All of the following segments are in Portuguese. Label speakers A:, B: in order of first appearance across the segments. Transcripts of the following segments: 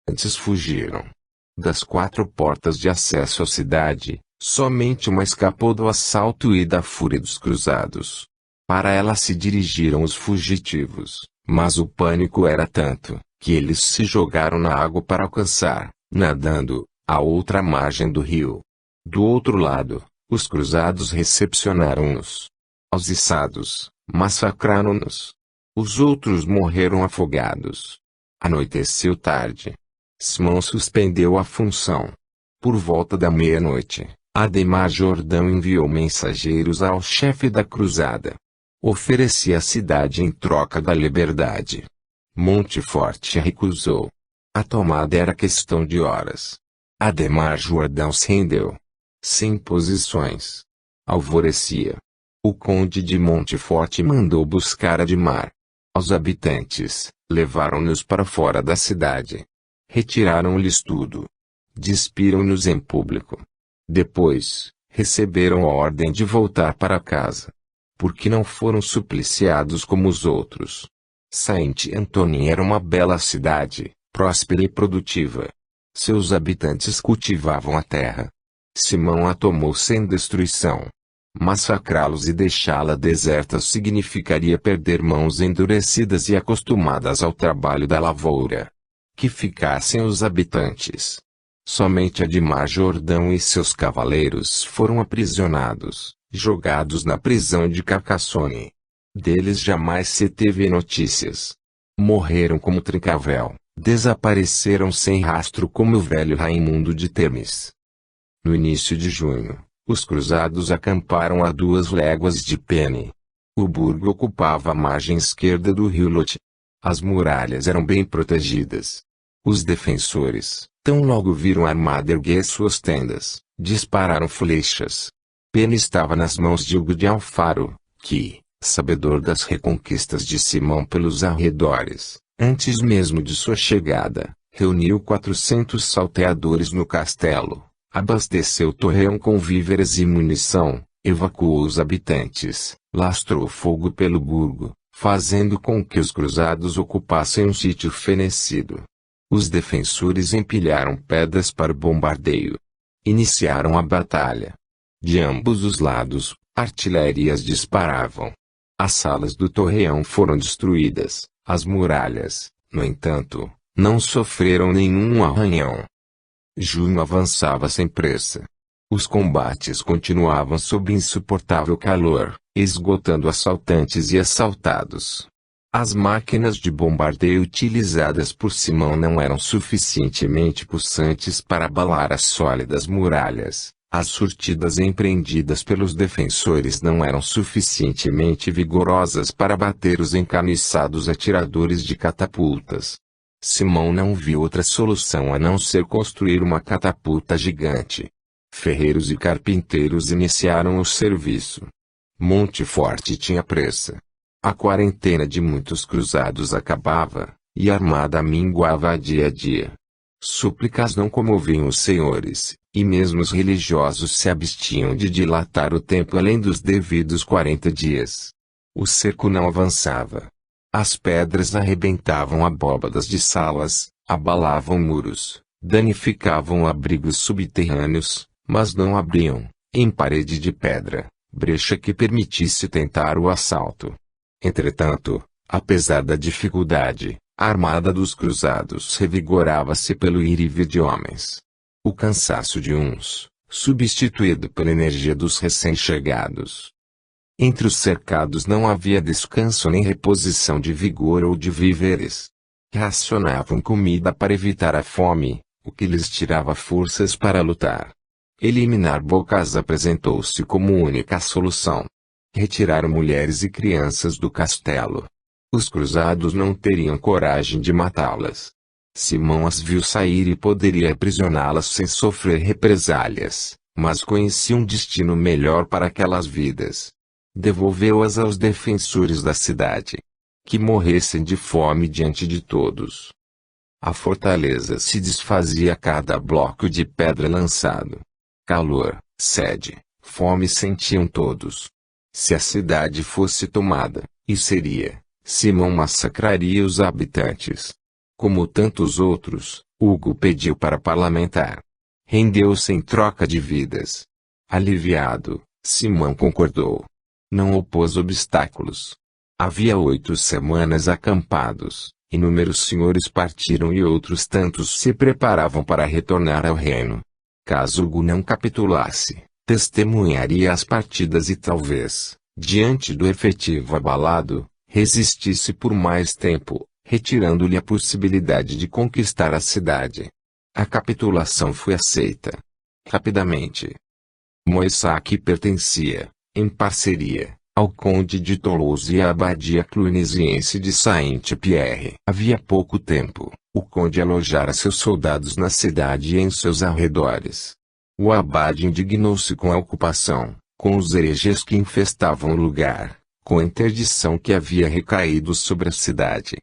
A: habitantes fugiram. Das 4 portas de acesso à cidade, somente uma escapou do assalto e da fúria dos cruzados. Para ela se dirigiram os fugitivos, mas o pânico era tanto, que eles se jogaram na água para alcançar, nadando, a outra margem do rio. Do outro lado, os cruzados recepcionaram-nos. Aos içados, massacraram-nos. Os outros morreram afogados. Anoiteceu tarde. Simão suspendeu a função. Por volta da meia-noite, Ademar Jordão enviou mensageiros ao chefe da cruzada. Oferecia a cidade em troca da liberdade. Monteforte recusou. A tomada era questão de horas. Ademar Jordão se rendeu. Sem posições. Alvorecia. O conde de Monteforte mandou buscar Ademar. Aos habitantes, levaram-nos para fora da cidade. Retiraram-lhes tudo. Despiram-nos em público. Depois, receberam a ordem de voltar para casa. Porque não foram supliciados como os outros. Saint-Antonin era uma bela cidade, próspera e produtiva. Seus habitantes cultivavam a terra. Simão a tomou sem destruição. Massacrá-los e deixá-la deserta significaria perder mãos endurecidas e acostumadas ao trabalho da lavoura. Que ficassem os habitantes. Somente Ademar Jordão e seus cavaleiros foram aprisionados, jogados na prisão de Carcassonne. Deles jamais se teve notícias. Morreram como Trincavel, desapareceram sem rastro como o velho Raimundo de Temes. No início de junho, os cruzados acamparam a 2 léguas de Penne. O burgo ocupava a margem esquerda do rio Lot. As muralhas eram bem protegidas. Os defensores, tão logo viram a armada erguer suas tendas, dispararam flechas. Penne estava nas mãos de Hugo de Alfaro, que, sabedor das reconquistas de Simão pelos arredores, antes mesmo de sua chegada, reuniu 400 salteadores no castelo, abasteceu o torreão com víveres e munição, evacuou os habitantes, lastrou fogo pelo burgo, fazendo com que os cruzados ocupassem um sítio fenecido. Os defensores empilharam pedras para o bombardeio. Iniciaram a batalha. De ambos os lados, artilharias disparavam. As salas do torreão foram destruídas, as muralhas, no entanto, não sofreram nenhum arranhão. Junho avançava sem pressa. Os combates continuavam sob insuportável calor, esgotando assaltantes e assaltados. As máquinas de bombardeio utilizadas por Simão não eram suficientemente possantes para abalar as sólidas muralhas. As surtidas empreendidas pelos defensores não eram suficientemente vigorosas para bater os encaniçados atiradores de catapultas. Simão não viu outra solução a não ser construir uma catapulta gigante. Ferreiros e carpinteiros iniciaram o serviço. Monteforte tinha pressa. A quarentena de muitos cruzados acabava, e a armada minguava dia a dia. Súplicas não comoviam os senhores, e mesmo os religiosos se abstinham de dilatar o tempo além dos devidos 40 dias. O cerco não avançava. As pedras arrebentavam abóbadas de salas, abalavam muros, danificavam abrigos subterrâneos, mas não abriam, em parede de pedra, brecha que permitisse tentar o assalto. Entretanto, apesar da dificuldade, a armada dos cruzados revigorava-se pelo ir e vir de homens. O cansaço de uns, substituído pela energia dos recém-chegados. Entre os cercados não havia descanso nem reposição de vigor ou de víveres. Racionavam comida para evitar a fome, o que lhes tirava forças para lutar. Eliminar bocas apresentou-se como única solução. Retiraram mulheres e crianças do castelo. Os cruzados não teriam coragem de matá-las. Simão as viu sair e poderia aprisioná-las sem sofrer represálias, mas conhecia um destino melhor para aquelas vidas. Devolveu-as aos defensores da cidade. Que morressem de fome diante de todos. A fortaleza se desfazia a cada bloco de pedra lançado. Calor, sede, fome sentiam todos. Se a cidade fosse tomada, e seria, Simão massacraria os habitantes. Como tantos outros, Hugo pediu para parlamentar. Rendeu-se em troca de vidas. Aliviado, Simão concordou. Não opôs obstáculos. Havia 8 semanas acampados. Inúmeros senhores partiram e outros tantos se preparavam para retornar ao reino. Caso Hugo não capitulasse, testemunharia as partidas e talvez, diante do efetivo abalado, resistisse por mais tempo, retirando-lhe a possibilidade de conquistar a cidade. A capitulação foi aceita rapidamente. Moissac pertencia, em parceria, ao conde de Toulouse e à abadia clunisiense de Saint-Pierre. Havia pouco tempo, o conde alojara seus soldados na cidade e em seus arredores. O abade indignou-se com a ocupação, com os hereges que infestavam o lugar, com a interdição que havia recaído sobre a cidade.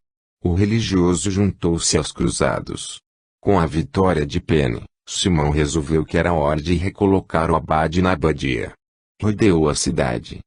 A: O religioso juntou-se aos cruzados. Com a vitória de Penne, Simão resolveu que era hora de recolocar o abade na abadia. Rodeou a cidade.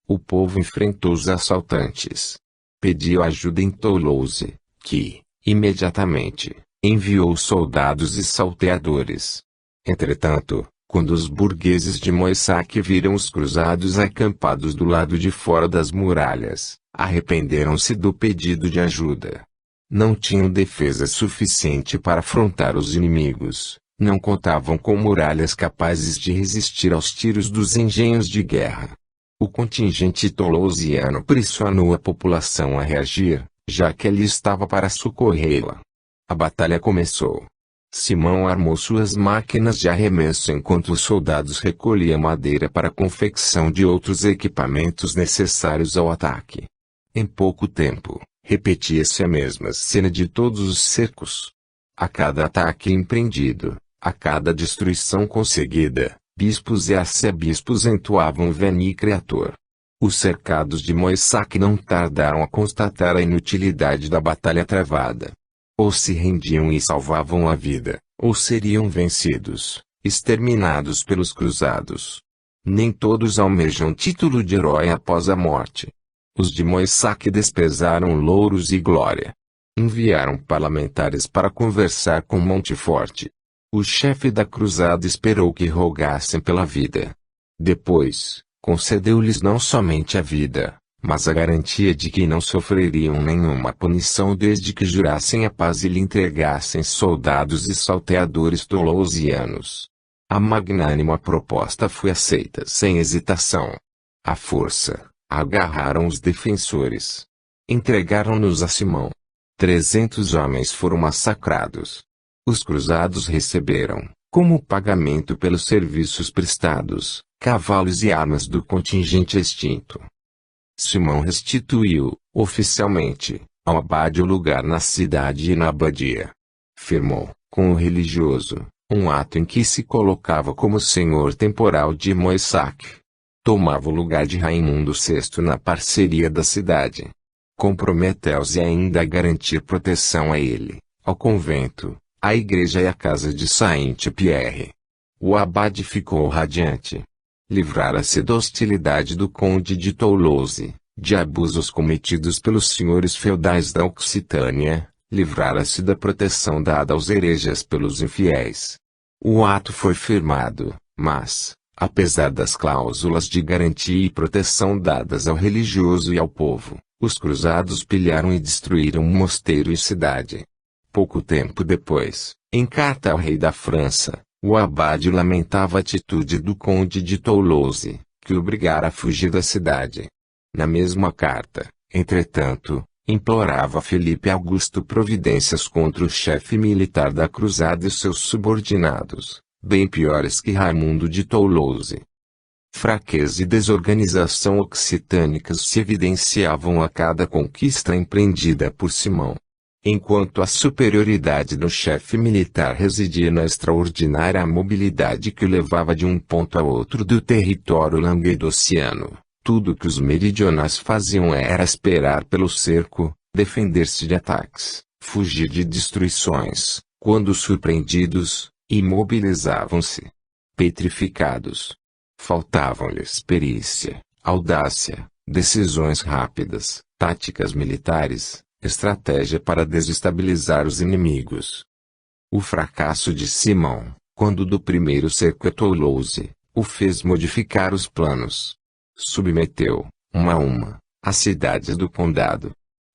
A: O povo enfrentou os assaltantes. Pediu ajuda em Toulouse, que, imediatamente, enviou soldados e salteadores. Entretanto, quando os burgueses de Moissac viram os cruzados acampados do lado de fora das muralhas, arrependeram-se do pedido de ajuda. Não tinham defesa suficiente para afrontar os inimigos, não contavam com muralhas capazes de resistir aos tiros dos engenhos de guerra. O contingente toulousiano pressionou a população a reagir, já que ali estava para socorrê-la. A batalha começou. Simão armou suas máquinas de arremesso enquanto os soldados recolhiam madeira para a confecção de outros equipamentos necessários ao ataque. Em pouco tempo, repetia-se a mesma cena de todos os cercos. A cada ataque empreendido, a cada destruição conseguida, bispos e arcebispos entoavam Veni Creator. Os cercados de Moissac não tardaram a constatar a inutilidade da batalha travada. Ou se rendiam e salvavam a vida, ou seriam vencidos, exterminados pelos cruzados. Nem todos almejam título de herói após a morte. Os de Moissac desprezaram louros e glória. Enviaram parlamentares para conversar com Montfort. O chefe da cruzada esperou que rogassem pela vida. Depois, concedeu-lhes não somente a vida, mas a garantia de que não sofreriam nenhuma punição desde que jurassem a paz e lhe entregassem soldados e salteadores toulousianos. A magnânima proposta foi aceita sem hesitação. À força, agarraram os defensores. Entregaram-nos a Simão. 300 homens foram massacrados. Os cruzados receberam, como pagamento pelos serviços prestados, cavalos e armas do contingente extinto. Simão restituiu, oficialmente, ao abade o lugar na cidade e na abadia. Firmou, com o religioso, um ato em que se colocava como senhor temporal de Moissac. Tomava o lugar de Raimundo VI na parceria da cidade. Comprometeu-se ainda a garantir proteção a ele, ao convento, à igreja e à casa de Saint-Pierre. O abade ficou radiante. Livrara-se da hostilidade do conde de Toulouse, de abusos cometidos pelos senhores feudais da Occitânia, livrara-se da proteção dada aos hereges pelos infiéis. O ato foi firmado, mas, apesar das cláusulas de garantia e proteção dadas ao religioso e ao povo, os cruzados pilharam e destruíram mosteiro e cidade. Pouco tempo depois, em carta ao rei da França, o abade lamentava a atitude do conde de Toulouse, que o obrigara a fugir da cidade. Na mesma carta, entretanto, implorava a Felipe Augusto providências contra o chefe militar da cruzada e seus subordinados, bem piores que Raimundo de Toulouse. Fraqueza e desorganização occitânicas se evidenciavam a cada conquista empreendida por Simão. Enquanto a superioridade do chefe militar residia na extraordinária mobilidade que o levava de um ponto a outro do território languedociano, tudo que os meridionais faziam era esperar pelo cerco, defender-se de ataques, fugir de destruições, quando surpreendidos, imobilizavam-se. Petrificados. Faltavam-lhes perícia, audácia, decisões rápidas, táticas militares, estratégia para desestabilizar os inimigos. O fracasso de Simão, quando do primeiro cerco a Toulouse, o fez modificar os planos. Submeteu, uma a uma, as cidades do condado.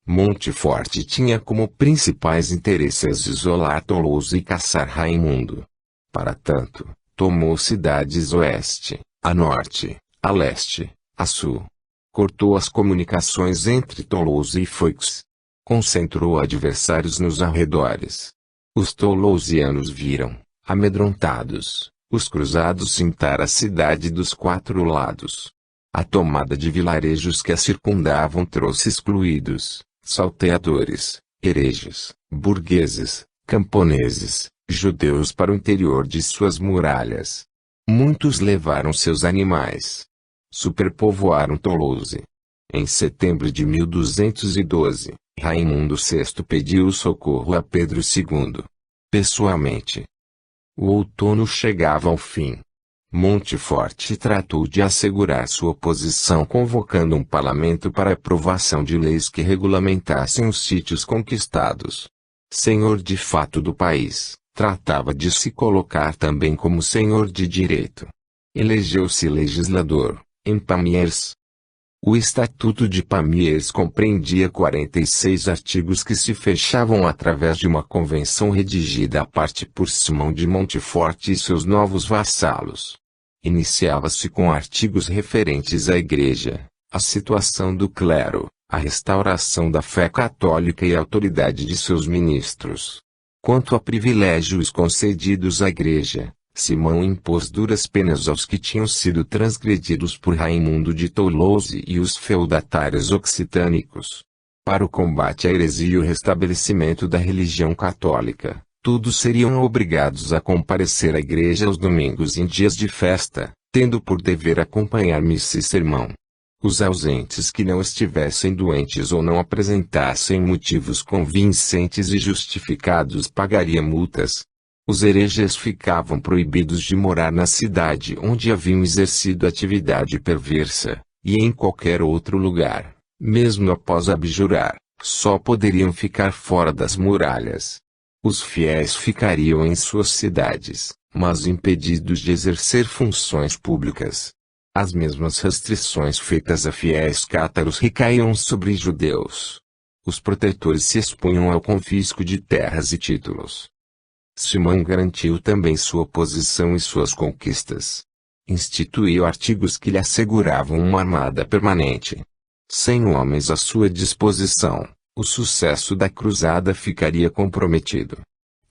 A: Montfort tinha como principais interesses isolar Toulouse e caçar Raimundo. Para tanto, tomou cidades oeste, a norte, a leste, a sul. Cortou as comunicações entre Toulouse e Foix. Concentrou adversários nos arredores. Os toulousianos viram, amedrontados, os cruzados cintar a cidade dos quatro lados. A tomada de vilarejos que a circundavam trouxe excluídos, salteadores, hereges, burgueses, camponeses, judeus para o interior de suas muralhas. Muitos levaram seus animais. Superpovoaram Toulouse. Em setembro de 1212, Raimundo VI pediu socorro a Pedro II. Pessoalmente. O outono chegava ao fim. Montfort tratou de assegurar sua posição convocando um parlamento para aprovação de leis que regulamentassem os sítios conquistados. Senhor de fato do país, tratava de se colocar também como senhor de direito. Elegeu-se legislador, em Pamiers. O Estatuto de Pamiers compreendia 46 artigos que se fechavam através de uma convenção redigida à parte por Simão de Montfort e seus novos vassalos. Iniciava-se com artigos referentes à Igreja, à situação do clero, à restauração da fé católica e à autoridade de seus ministros. Quanto a privilégios concedidos à Igreja, Simão impôs duras penas aos que tinham sido transgredidos por Raimundo de Toulouse e os feudatários occitânicos. Para o combate à heresia e o restabelecimento da religião católica, todos seriam obrigados a comparecer à igreja aos domingos e em dias de festa, tendo por dever acompanhar missa e sermão. Os ausentes que não estivessem doentes ou não apresentassem motivos convincentes e justificados pagariam multas. Os hereges ficavam proibidos de morar na cidade onde haviam exercido atividade perversa, e em qualquer outro lugar, mesmo após abjurar, só poderiam ficar fora das muralhas. Os fiéis ficariam em suas cidades, mas impedidos de exercer funções públicas. As mesmas restrições feitas a fiéis cátaros recaíam sobre judeus. Os protetores se expunham ao confisco de terras e títulos. Simão garantiu também sua posição e suas conquistas. Instituiu artigos que lhe asseguravam uma armada permanente. Sem homens à sua disposição, o sucesso da cruzada ficaria comprometido.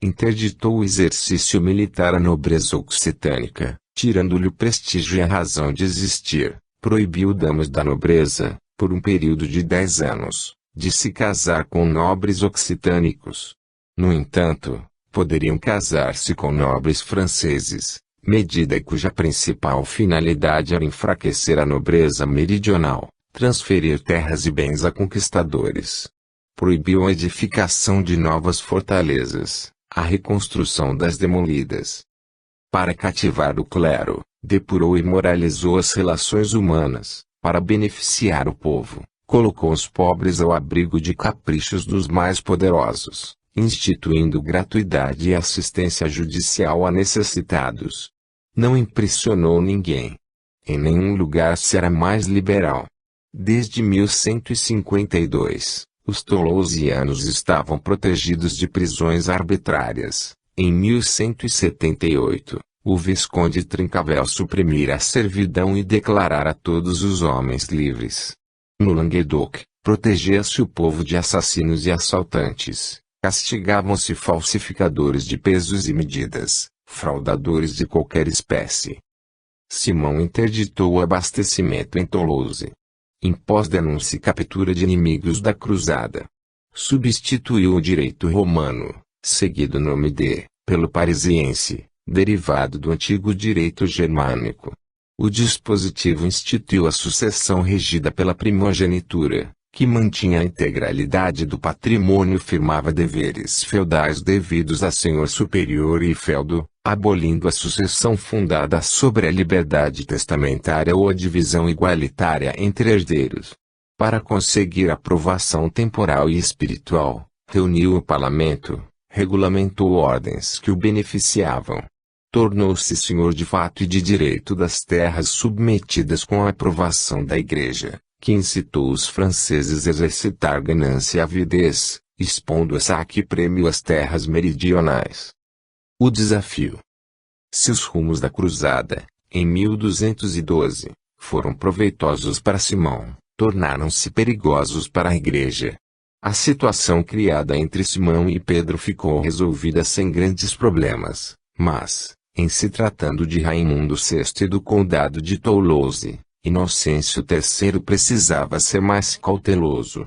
A: Interditou o exercício militar à nobreza occitânica, tirando-lhe o prestígio e a razão de existir. Proibiu damas da nobreza, por um período de 10 anos, de se casar com nobres occitânicos. No entanto, poderiam casar-se com nobres franceses, medida cuja principal finalidade era enfraquecer a nobreza meridional, transferir terras e bens a conquistadores. Proibiu a edificação de novas fortalezas, a reconstrução das demolidas. Para cativar o clero, depurou e moralizou as relações humanas, para beneficiar o povo, colocou os pobres ao abrigo de caprichos dos mais poderosos, instituindo gratuidade e assistência judicial a necessitados. Não impressionou ninguém. Em nenhum lugar se era mais liberal. Desde 1152, os toulousianos estavam protegidos de prisões arbitrárias. Em 1178, o Visconde Trincavel suprimira a servidão e declarara todos os homens livres. No Languedoc, protegia-se o povo de assassinos e assaltantes. Castigavam-se falsificadores de pesos e medidas, fraudadores de qualquer espécie. Simão interditou o abastecimento em Toulouse. Impôs denúncia e captura de inimigos da cruzada. Substituiu o direito romano, seguido o nome pelo parisiense, derivado do antigo direito germânico. O dispositivo instituiu a sucessão regida pela primogenitura, que mantinha a integralidade do patrimônio e firmava deveres feudais devidos a senhor superior e feudo, abolindo a sucessão fundada sobre a liberdade testamentária ou a divisão igualitária entre herdeiros. Para conseguir aprovação temporal e espiritual, reuniu o parlamento, regulamentou ordens que o beneficiavam. Tornou-se senhor de fato e de direito das terras submetidas com a aprovação da Igreja, que incitou os franceses a exercitar ganância e avidez, expondo a saque e prêmio as terras meridionais. O desafio. Se os rumos da cruzada, em 1212, foram proveitosos para Simão, tornaram-se perigosos para a Igreja. A situação criada entre Simão e Pedro ficou resolvida sem grandes problemas, mas, em se tratando de Raimundo VI e do condado de Toulouse, Inocêncio III precisava ser mais cauteloso.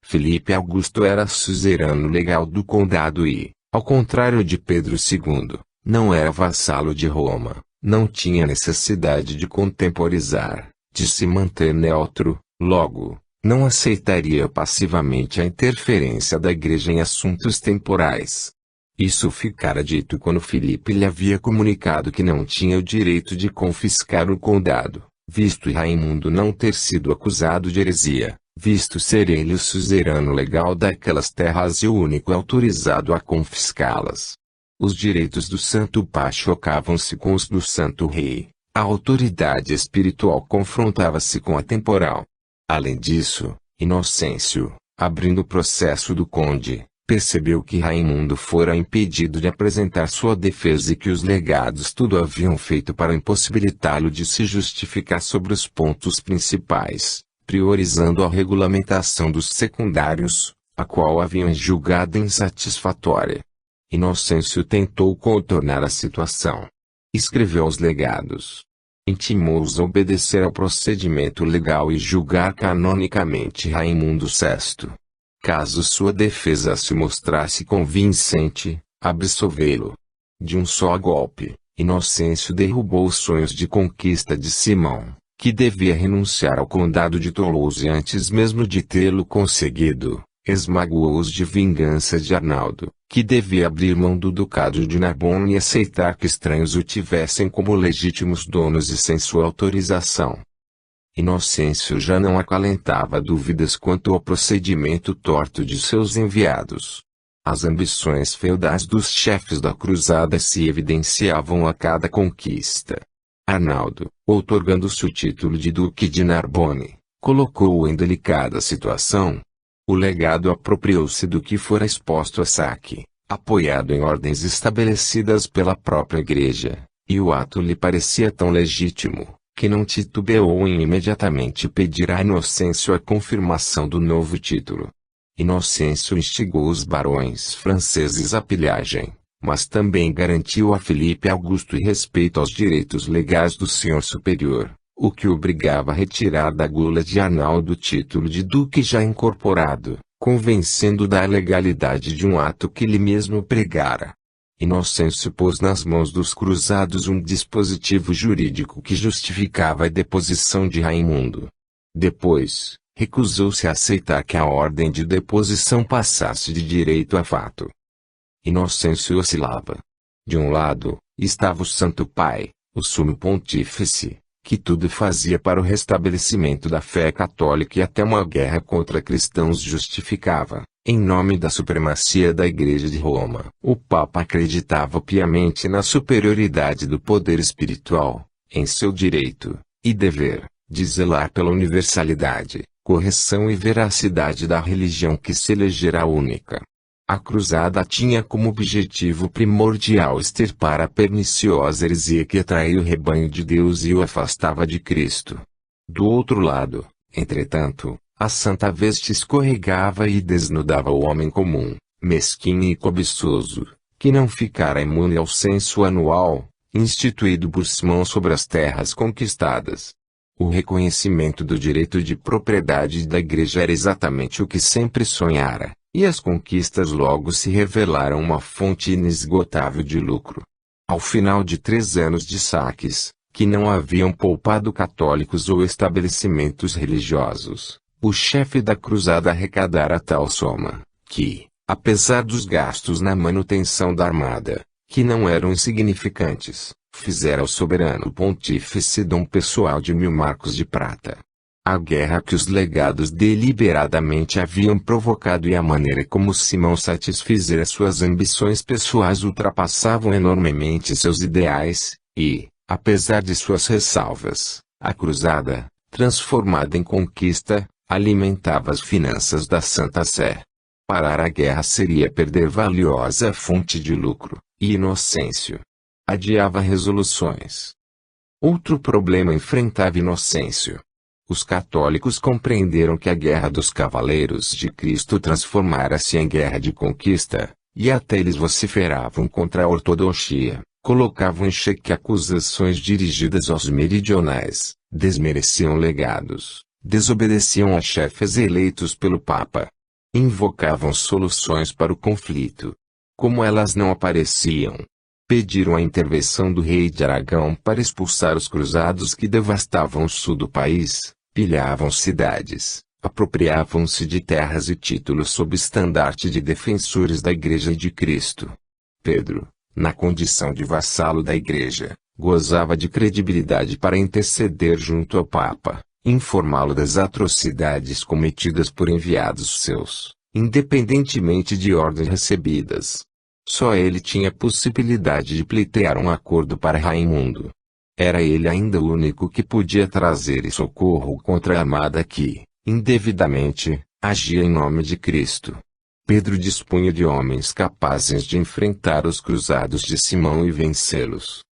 A: Felipe Augusto era suzerano legal do condado e, ao contrário de Pedro II, não era vassalo de Roma, não tinha necessidade de contemporizar, de se manter neutro, logo, não aceitaria passivamente a interferência da Igreja em assuntos temporais. Isso ficara dito quando Filipe lhe havia comunicado que não tinha o direito de confiscar o condado, visto Raimundo não ter sido acusado de heresia, visto ser ele o suzerano legal daquelas terras e o único autorizado a confiscá-las. Os direitos do Santo Pá chocavam-se com os do Santo Rei, a autoridade espiritual confrontava-se com a temporal. Além disso, Inocêncio, abrindo o processo do conde, percebeu que Raimundo fora impedido de apresentar sua defesa e que os legados tudo haviam feito para impossibilitá-lo de se justificar sobre os pontos principais, priorizando a regulamentação dos secundários, a qual haviam julgado insatisfatória. Inocêncio tentou contornar a situação. Escreveu aos legados. Intimou-os a obedecer ao procedimento legal e julgar canonicamente Raimundo VI. Caso sua defesa se mostrasse convincente, absolvê-lo. De um só golpe, Inocêncio derrubou os sonhos de conquista de Simão, que devia renunciar ao condado de Toulouse antes mesmo de tê-lo conseguido, esmagoou-os de vingança de Arnaldo, que devia abrir mão do ducado de Narbonne e aceitar que estranhos o tivessem como legítimos donos e sem sua autorização. Inocêncio já não acalentava dúvidas quanto ao procedimento torto de seus enviados. As ambições feudais dos chefes da cruzada se evidenciavam a cada conquista. Arnaldo, outorgando-se o título de Duque de Narbonne, colocou-o em delicada situação. O legado apropriou-se do que fora exposto a saque, apoiado em ordens estabelecidas pela própria Igreja, e o ato lhe parecia tão legítimo, que não titubeou em imediatamente pedir a Inocêncio a confirmação do novo título. Inocêncio instigou os barões franceses à pilhagem, mas também garantiu a Filipe Augusto respeito aos direitos legais do senhor superior, o que obrigava a retirar da gula de Arnaldo o título de duque já incorporado, convencendo da legalidade de um ato que ele mesmo pregara. Inocêncio pôs nas mãos dos cruzados um dispositivo jurídico que justificava a deposição de Raimundo. Depois, recusou-se a aceitar que a ordem de deposição passasse de direito a fato. Inocêncio oscilava. De um lado, estava o Santo Pai, o Sumo Pontífice, que tudo fazia para o restabelecimento da fé católica e até uma guerra contra cristãos justificava. Em nome da supremacia da Igreja de Roma, o Papa acreditava piamente na superioridade do poder espiritual, em seu direito e dever de zelar pela universalidade, correção e veracidade da religião que se elegera única. A cruzada tinha como objetivo primordial extirpar a perniciosa heresia que atraía o rebanho de Deus e o afastava de Cristo. Do outro lado, entretanto, a Santa Veste escorregava e desnudava o homem comum, mesquinho e cobiçoso, que não ficara imune ao censo anual, instituído por Simão sobre as terras conquistadas. O reconhecimento do direito de propriedade da Igreja era exatamente o que sempre sonhara, e as conquistas logo se revelaram uma fonte inesgotável de lucro. Ao final de 3 anos de saques, que não haviam poupado católicos ou estabelecimentos religiosos, o chefe da cruzada arrecadara tal soma, que, apesar dos gastos na manutenção da armada, que não eram insignificantes, fizera ao soberano pontífice dom pessoal de 1000 marcos de prata. A guerra que os legados deliberadamente haviam provocado e a maneira como Simão satisfizera suas ambições pessoais ultrapassavam enormemente seus ideais, e, apesar de suas ressalvas, a cruzada, transformada em conquista, alimentava as finanças da Santa Sé. Parar a guerra seria perder valiosa fonte de lucro, e Inocêncio adiava resoluções. Outro problema enfrentava Inocêncio. Os católicos compreenderam que a Guerra dos Cavaleiros de Cristo transformara-se em guerra de conquista, e até eles vociferavam contra a ortodoxia, colocavam em xeque acusações dirigidas aos meridionais, desmereciam legados, desobedeciam a chefes eleitos pelo Papa. Invocavam soluções para o conflito. Como elas não apareciam, pediram a intervenção do rei de Aragão para expulsar os cruzados que devastavam o sul do país, pilhavam cidades, apropriavam-se de terras e títulos sob estandarte de defensores da Igreja de Cristo. Pedro, na condição de vassalo da Igreja, gozava de credibilidade para interceder junto ao Papa, informá-lo das atrocidades cometidas por enviados seus, independentemente de ordens recebidas. Só ele tinha possibilidade de pleitear um acordo para Raimundo. Era ele ainda o único que podia trazer socorro contra a armada que, indevidamente, agia em nome de Cristo. Pedro dispunha de homens capazes de enfrentar os cruzados de Simão e vencê-los.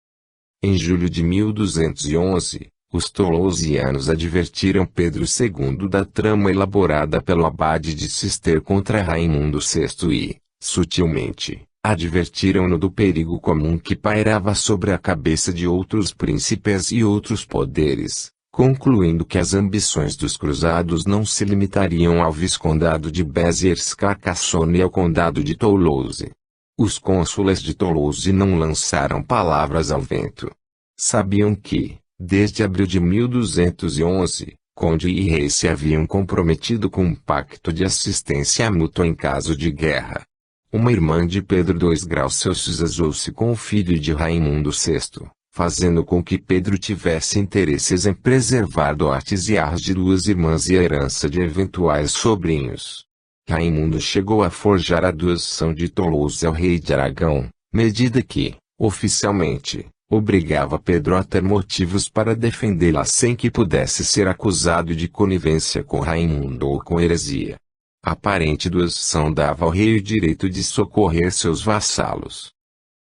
A: Em julho de 1211, os tolosianos advertiram Pedro II da trama elaborada pelo abade de Cister contra Raimundo VI e, sutilmente, advertiram-no do perigo comum que pairava sobre a cabeça de outros príncipes e outros poderes, concluindo que as ambições dos cruzados não se limitariam ao viscondado de Béziers-Carcassonne e ao condado de Toulouse. Os cônsules de Toulouse não lançaram palavras ao vento. Sabiam que, desde abril de 1211, conde e rei se haviam comprometido com um pacto de assistência mútua em caso de guerra. Uma irmã de Pedro II casou-se com o filho de Raimundo VI, fazendo com que Pedro tivesse interesses em preservar dotes e ars de duas irmãs e a herança de eventuais sobrinhos. Raimundo chegou a forjar a doação de Toulouse ao rei de Aragão, medida que, oficialmente, obrigava Pedro a ter motivos para defendê-la sem que pudesse ser acusado de conivência com Raimundo ou com heresia. A aparente doação dava ao rei o direito de socorrer seus vassalos.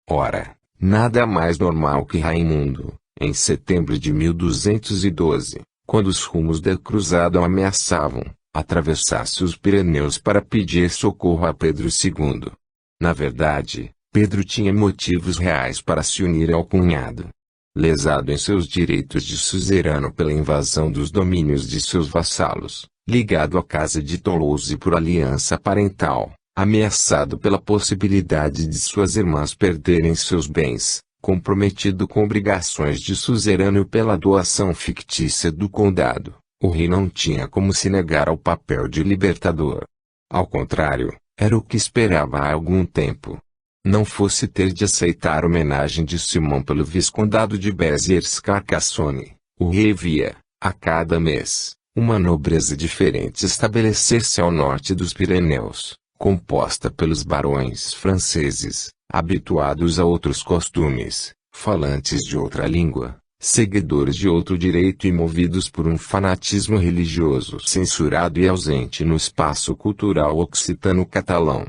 A: Ora, nada mais normal que Raimundo, em setembro de 1212, quando os rumos da cruzada o ameaçavam, atravessasse os Pirineus para pedir socorro a Pedro II. Na verdade, Pedro tinha motivos reais para se unir ao cunhado. Lesado em seus direitos de suzerano pela invasão dos domínios de seus vassalos, ligado à casa de Toulouse por aliança parental, ameaçado pela possibilidade de suas irmãs perderem seus bens, comprometido com obrigações de suzerano pela doação fictícia do condado, o rei não tinha como se negar ao papel de libertador. Ao contrário, era o que esperava há algum tempo. Não fosse ter de aceitar a homenagem de Simão pelo viscondado de Béziers-Carcassonne, o rei via, a cada mês, uma nobreza diferente estabelecer-se ao norte dos Pirineus, composta pelos barões franceses, habituados a outros costumes, falantes de outra língua, seguidores de outro direito e movidos por um fanatismo religioso censurado e ausente no espaço cultural occitano-catalão.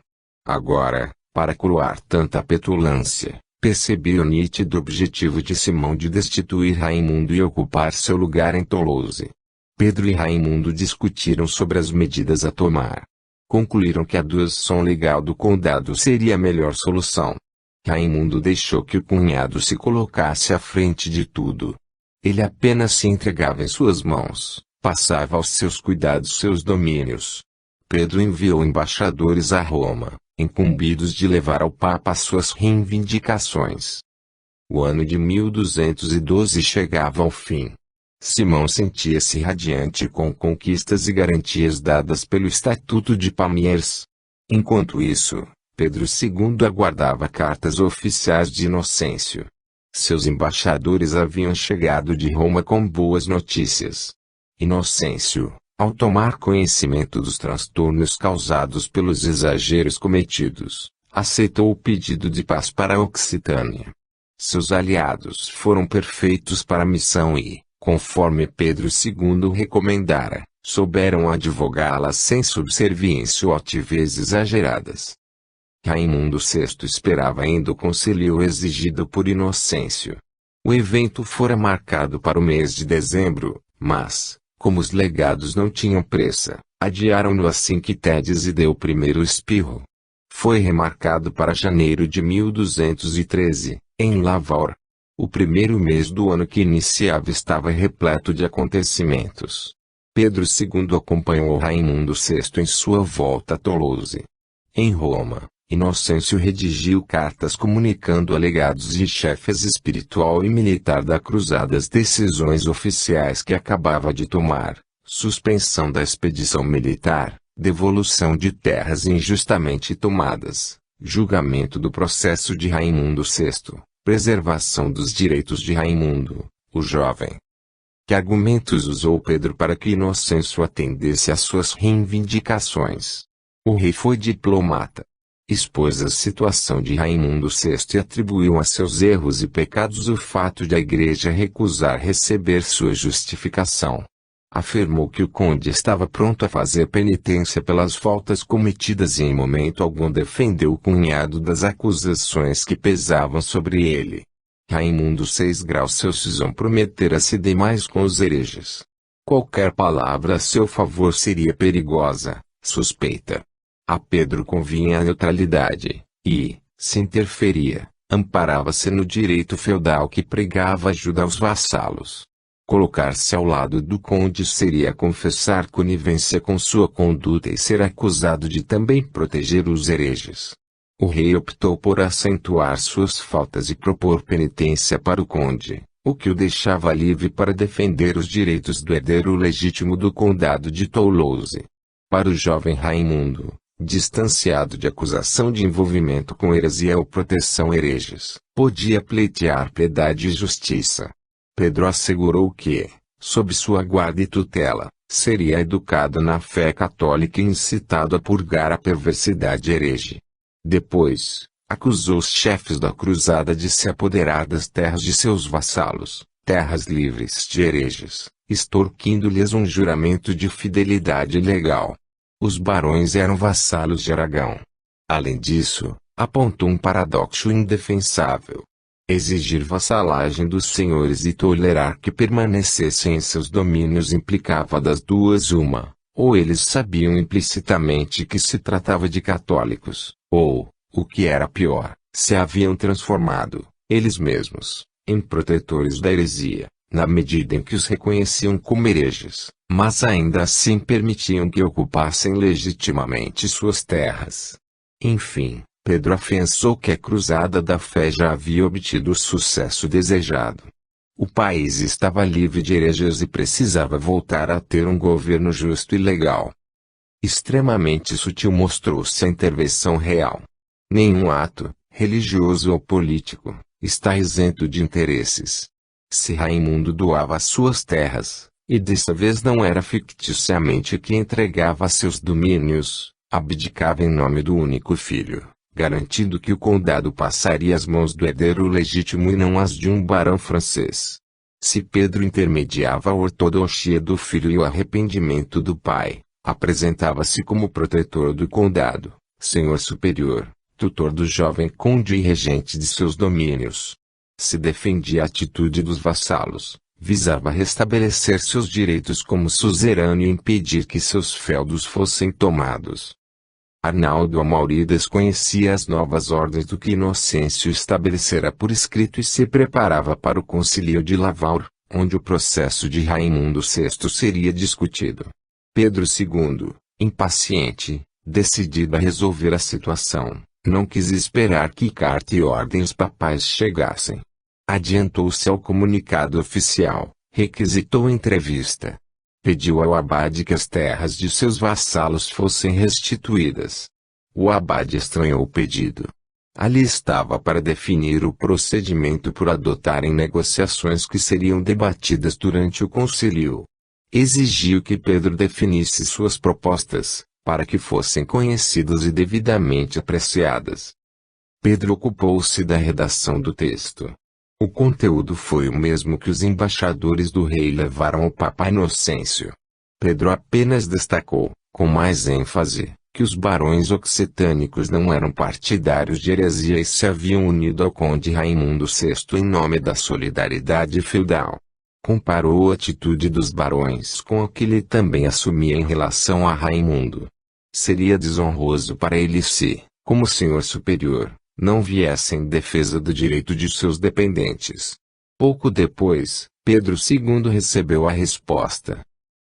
A: Agora, para coroar tanta petulância, percebi o nítido objetivo de Simão de destituir Raimundo e ocupar seu lugar em Toulouse. Pedro e Raimundo discutiram sobre as medidas a tomar. Concluíram que a doação legal do condado seria a melhor solução. Raimundo deixou que o cunhado se colocasse à frente de tudo. Ele apenas se entregava em suas mãos, passava aos seus cuidados seus domínios. Pedro enviou embaixadores a Roma, incumbidos de levar ao Papa suas reivindicações. O ano de 1212 chegava ao fim. Simão sentia-se radiante com conquistas e garantias dadas pelo Estatuto de Pamiers. Enquanto isso, Pedro II aguardava cartas oficiais de Inocêncio. Seus embaixadores haviam chegado de Roma com boas notícias. Inocêncio, ao tomar conhecimento dos transtornos causados pelos exageros cometidos, aceitou o pedido de paz para a Occitânia. Seus aliados foram perfeitos para a missão e, conforme Pedro II recomendara, souberam advogá-la sem subserviência ou altivez exageradas. Raimundo VI esperava ainda o concílio exigido por Inocêncio. O evento fora marcado para o mês de dezembro, mas, como os legados não tinham pressa, adiaram-no assim que Ted deu o primeiro espirro. Foi remarcado para janeiro de 1213, em Lavaur. O primeiro mês do ano que iniciava estava repleto de acontecimentos. Pedro II acompanhou Raimundo VI em sua volta a Toulouse. Em Roma, Inocêncio redigiu cartas comunicando a legados e chefes espiritual e militar da cruzada as decisões oficiais que acabava de tomar: suspensão da expedição militar, devolução de terras injustamente tomadas, julgamento do processo de Raimundo VI, preservação dos direitos de Raimundo, o jovem. Que argumentos usou Pedro para que Inocêncio atendesse às suas reivindicações? O rei foi diplomata. Expôs a situação de Raimundo VI e atribuiu a seus erros e pecados o fato de a Igreja recusar receber sua justificação. Afirmou que o conde estava pronto a fazer penitência pelas faltas cometidas e em momento algum defendeu o cunhado das acusações que pesavam sobre ele. Raimundo VI Grau Celcisão prometera se demais com os hereges. Qualquer palavra a seu favor seria perigosa, suspeita. A Pedro convinha a neutralidade, e, se interferia, amparava-se no direito feudal que pregava ajuda aos vassalos. Colocar-se ao lado do conde seria confessar conivência com sua conduta e ser acusado de também proteger os hereges. O rei optou por acentuar suas faltas e propor penitência para o conde, o que o deixava livre para defender os direitos do herdeiro legítimo do condado de Toulouse. Para o jovem Raimundo, distanciado de acusação de envolvimento com heresia ou proteção hereges, podia pleitear piedade e justiça. Pedro assegurou que, sob sua guarda e tutela, seria educado na fé católica e incitado a purgar a perversidade herege. Depois, acusou os chefes da cruzada de se apoderar das terras de seus vassalos, terras livres de hereges, extorquindo-lhes um juramento de fidelidade legal. Os barões eram vassalos de Aragão. Além disso, apontou um paradoxo indefensável. Exigir vassalagem dos senhores e tolerar que permanecessem em seus domínios implicava das duas uma: ou eles sabiam implicitamente que se tratava de católicos, ou, o que era pior, se haviam transformado, eles mesmos, em protetores da heresia, na medida em que os reconheciam como hereges, mas ainda assim permitiam que ocupassem legitimamente suas terras. Enfim, Pedro afiançou que a cruzada da fé já havia obtido o sucesso desejado. O país estava livre de hereges e precisava voltar a ter um governo justo e legal. Extremamente sutil mostrou-se a intervenção real. Nenhum ato, religioso ou político, está isento de interesses. Se Raimundo doava as suas terras, e dessa vez não era ficticiamente que entregava seus domínios, abdicava em nome do único filho, garantindo que o condado passaria às mãos do herdeiro legítimo e não às de um barão francês. Se Pedro intermediava a ortodoxia do filho e o arrependimento do pai, apresentava-se como protetor do condado, senhor superior, tutor do jovem conde e regente de seus domínios. Se defendia a atitude dos vassalos, visava restabelecer seus direitos como suzerano e impedir que seus feudos fossem tomados. Arnaldo Amaurides conhecia as novas ordens do que Inocêncio estabelecera por escrito e se preparava para o concílio de Lavaur, onde o processo de Raimundo VI seria discutido. Pedro II, impaciente, decidido a resolver a situação, não quis esperar que carta e ordens papais chegassem. Adiantou-se ao comunicado oficial, requisitou entrevista. Pediu ao abade que as terras de seus vassalos fossem restituídas. O abade estranhou o pedido. Ali estava para definir o procedimento por adotar em negociações que seriam debatidas durante o concílio. Exigiu que Pedro definisse suas propostas, para que fossem conhecidas e devidamente apreciadas. Pedro ocupou-se da redação do texto. O conteúdo foi o mesmo que os embaixadores do rei levaram ao Papa Inocêncio. Pedro apenas destacou, com mais ênfase, que os barões occitânicos não eram partidários de heresia e se haviam unido ao conde Raimundo VI em nome da solidariedade feudal. Comparou a atitude dos barões com a que ele também assumia em relação a Raimundo. Seria desonroso para ele se, como senhor superior, não viesse em defesa do direito de seus dependentes. Pouco depois, Pedro II recebeu a resposta.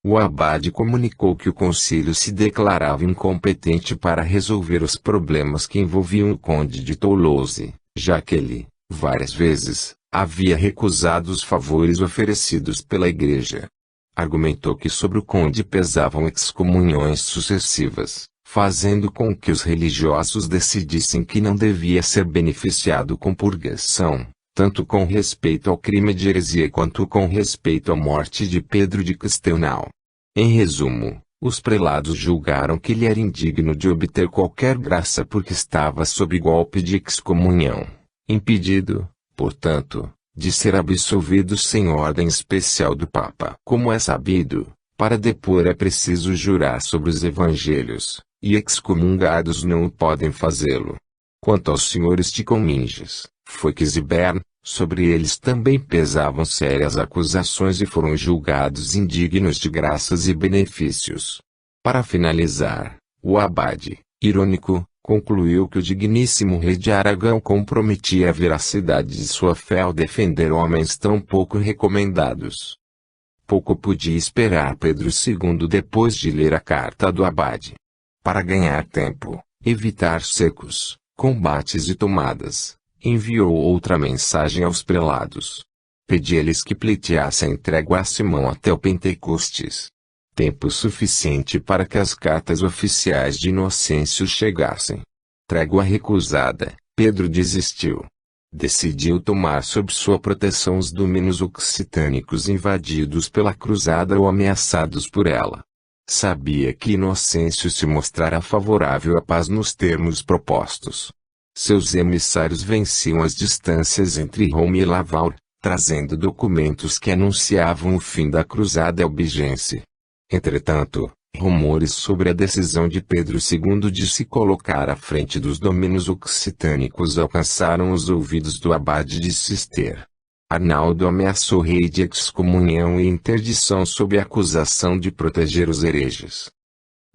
A: O abade comunicou que o concílio se declarava incompetente para resolver os problemas que envolviam o conde de Toulouse, já que ele, várias vezes, havia recusado os favores oferecidos pela Igreja. Argumentou que sobre o conde pesavam excomunhões sucessivas, fazendo com que os religiosos decidissem que não devia ser beneficiado com purgação, tanto com respeito ao crime de heresia quanto com respeito à morte de Pedro de Castelnau. Em resumo, os prelados julgaram que ele era indigno de obter qualquer graça porque estava sob golpe de excomunhão, impedido, portanto, de ser absolvido sem ordem especial do Papa. Como é sabido, para depor é preciso jurar sobre os evangelhos, e excomungados não podem fazê-lo. Quanto aos senhores de Cominges, Foix e Bern, sobre eles também pesavam sérias acusações e foram julgados indignos de graças e benefícios. Para finalizar, o abade, irônico, concluiu que o digníssimo rei de Aragão comprometia a veracidade de sua fé ao defender homens tão pouco recomendados. Pouco podia esperar Pedro II depois de ler a carta do abade. Para ganhar tempo, evitar secos, combates e tomadas, enviou outra mensagem aos prelados. Pedia-lhes que pleiteassem trégua a Simão até o Pentecostes. Tempo suficiente para que as cartas oficiais de Inocêncio chegassem. Trégua recusada, Pedro desistiu. Decidiu tomar sob sua proteção os domínios occitânicos invadidos pela cruzada ou ameaçados por ela. Sabia que Inocêncio se mostrara favorável à paz nos termos propostos. Seus emissários venciam as distâncias entre Roma e Laval, trazendo documentos que anunciavam o fim da cruzada albigense. Entretanto, rumores sobre a decisão de Pedro II de se colocar à frente dos domínios occitânicos alcançaram os ouvidos do abade de Cister. Arnaldo ameaçou o rei de excomunhão e interdição sob a acusação de proteger os hereges.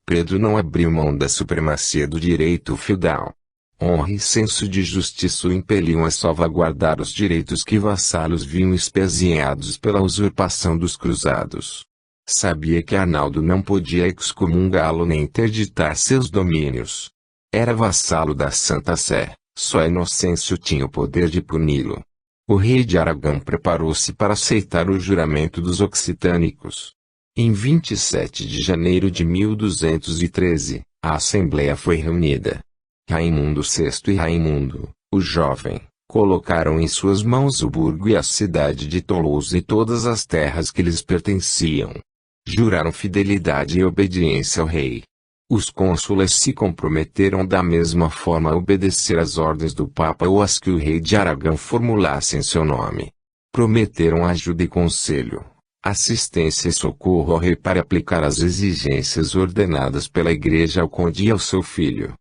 A: Pedro não abriu mão da supremacia do direito feudal. Honra e senso de justiça o impeliam a salvaguardar os direitos que vassalos viam espezinhados pela usurpação dos cruzados. Sabia que Arnaldo não podia excomungá-lo nem interditar seus domínios. Era vassalo da Santa Sé, só Inocêncio tinha o poder de puni-lo. O rei de Aragão preparou-se para aceitar o juramento dos occitânicos. Em 27 de janeiro de 1213, a Assembleia foi reunida. Raimundo VI e Raimundo, o jovem, colocaram em suas mãos o burgo e a cidade de Toulouse e todas as terras que lhes pertenciam. Juraram fidelidade e obediência ao rei. Os cônsules se comprometeram da mesma forma a obedecer às ordens do Papa ou às que o rei de Aragão formulasse em seu nome. Prometeram ajuda e conselho, assistência e socorro ao rei para aplicar as exigências ordenadas pela Igreja ao conde e ao seu filho.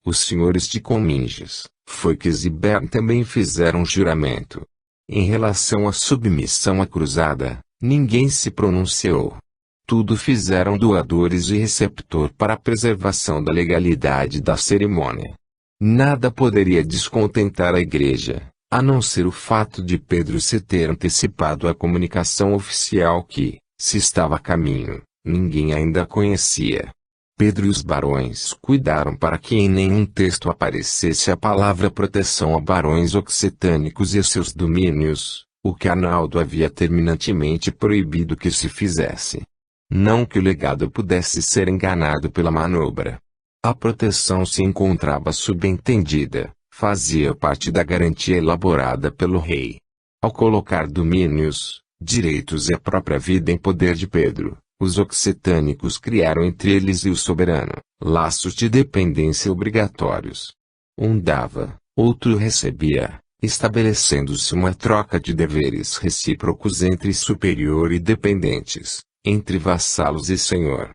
A: Os senhores de Cominges, Foix e Bern também fizeram juramento. Em relação à submissão à cruzada, ninguém se pronunciou. Tudo fizeram doadores e receptor para a preservação da legalidade da cerimônia. Nada poderia descontentar a Igreja, a não ser o fato de Pedro se ter antecipado a comunicação oficial que, se estava a caminho, ninguém ainda conhecia. Pedro e os barões cuidaram para que em nenhum texto aparecesse a palavra proteção a barões occitânicos e seus domínios, o que Arnaldo havia terminantemente proibido que se fizesse. Não que o legado pudesse ser enganado pela manobra. A proteção se encontrava subentendida, fazia parte da garantia elaborada pelo rei. Ao colocar domínios, Direitos e a própria vida em poder de Pedro, os occitânicos criaram entre eles e o soberano, laços de dependência obrigatórios. Um dava, outro recebia, estabelecendo-se uma troca de deveres recíprocos entre superior e dependentes, entre vassalos e senhor.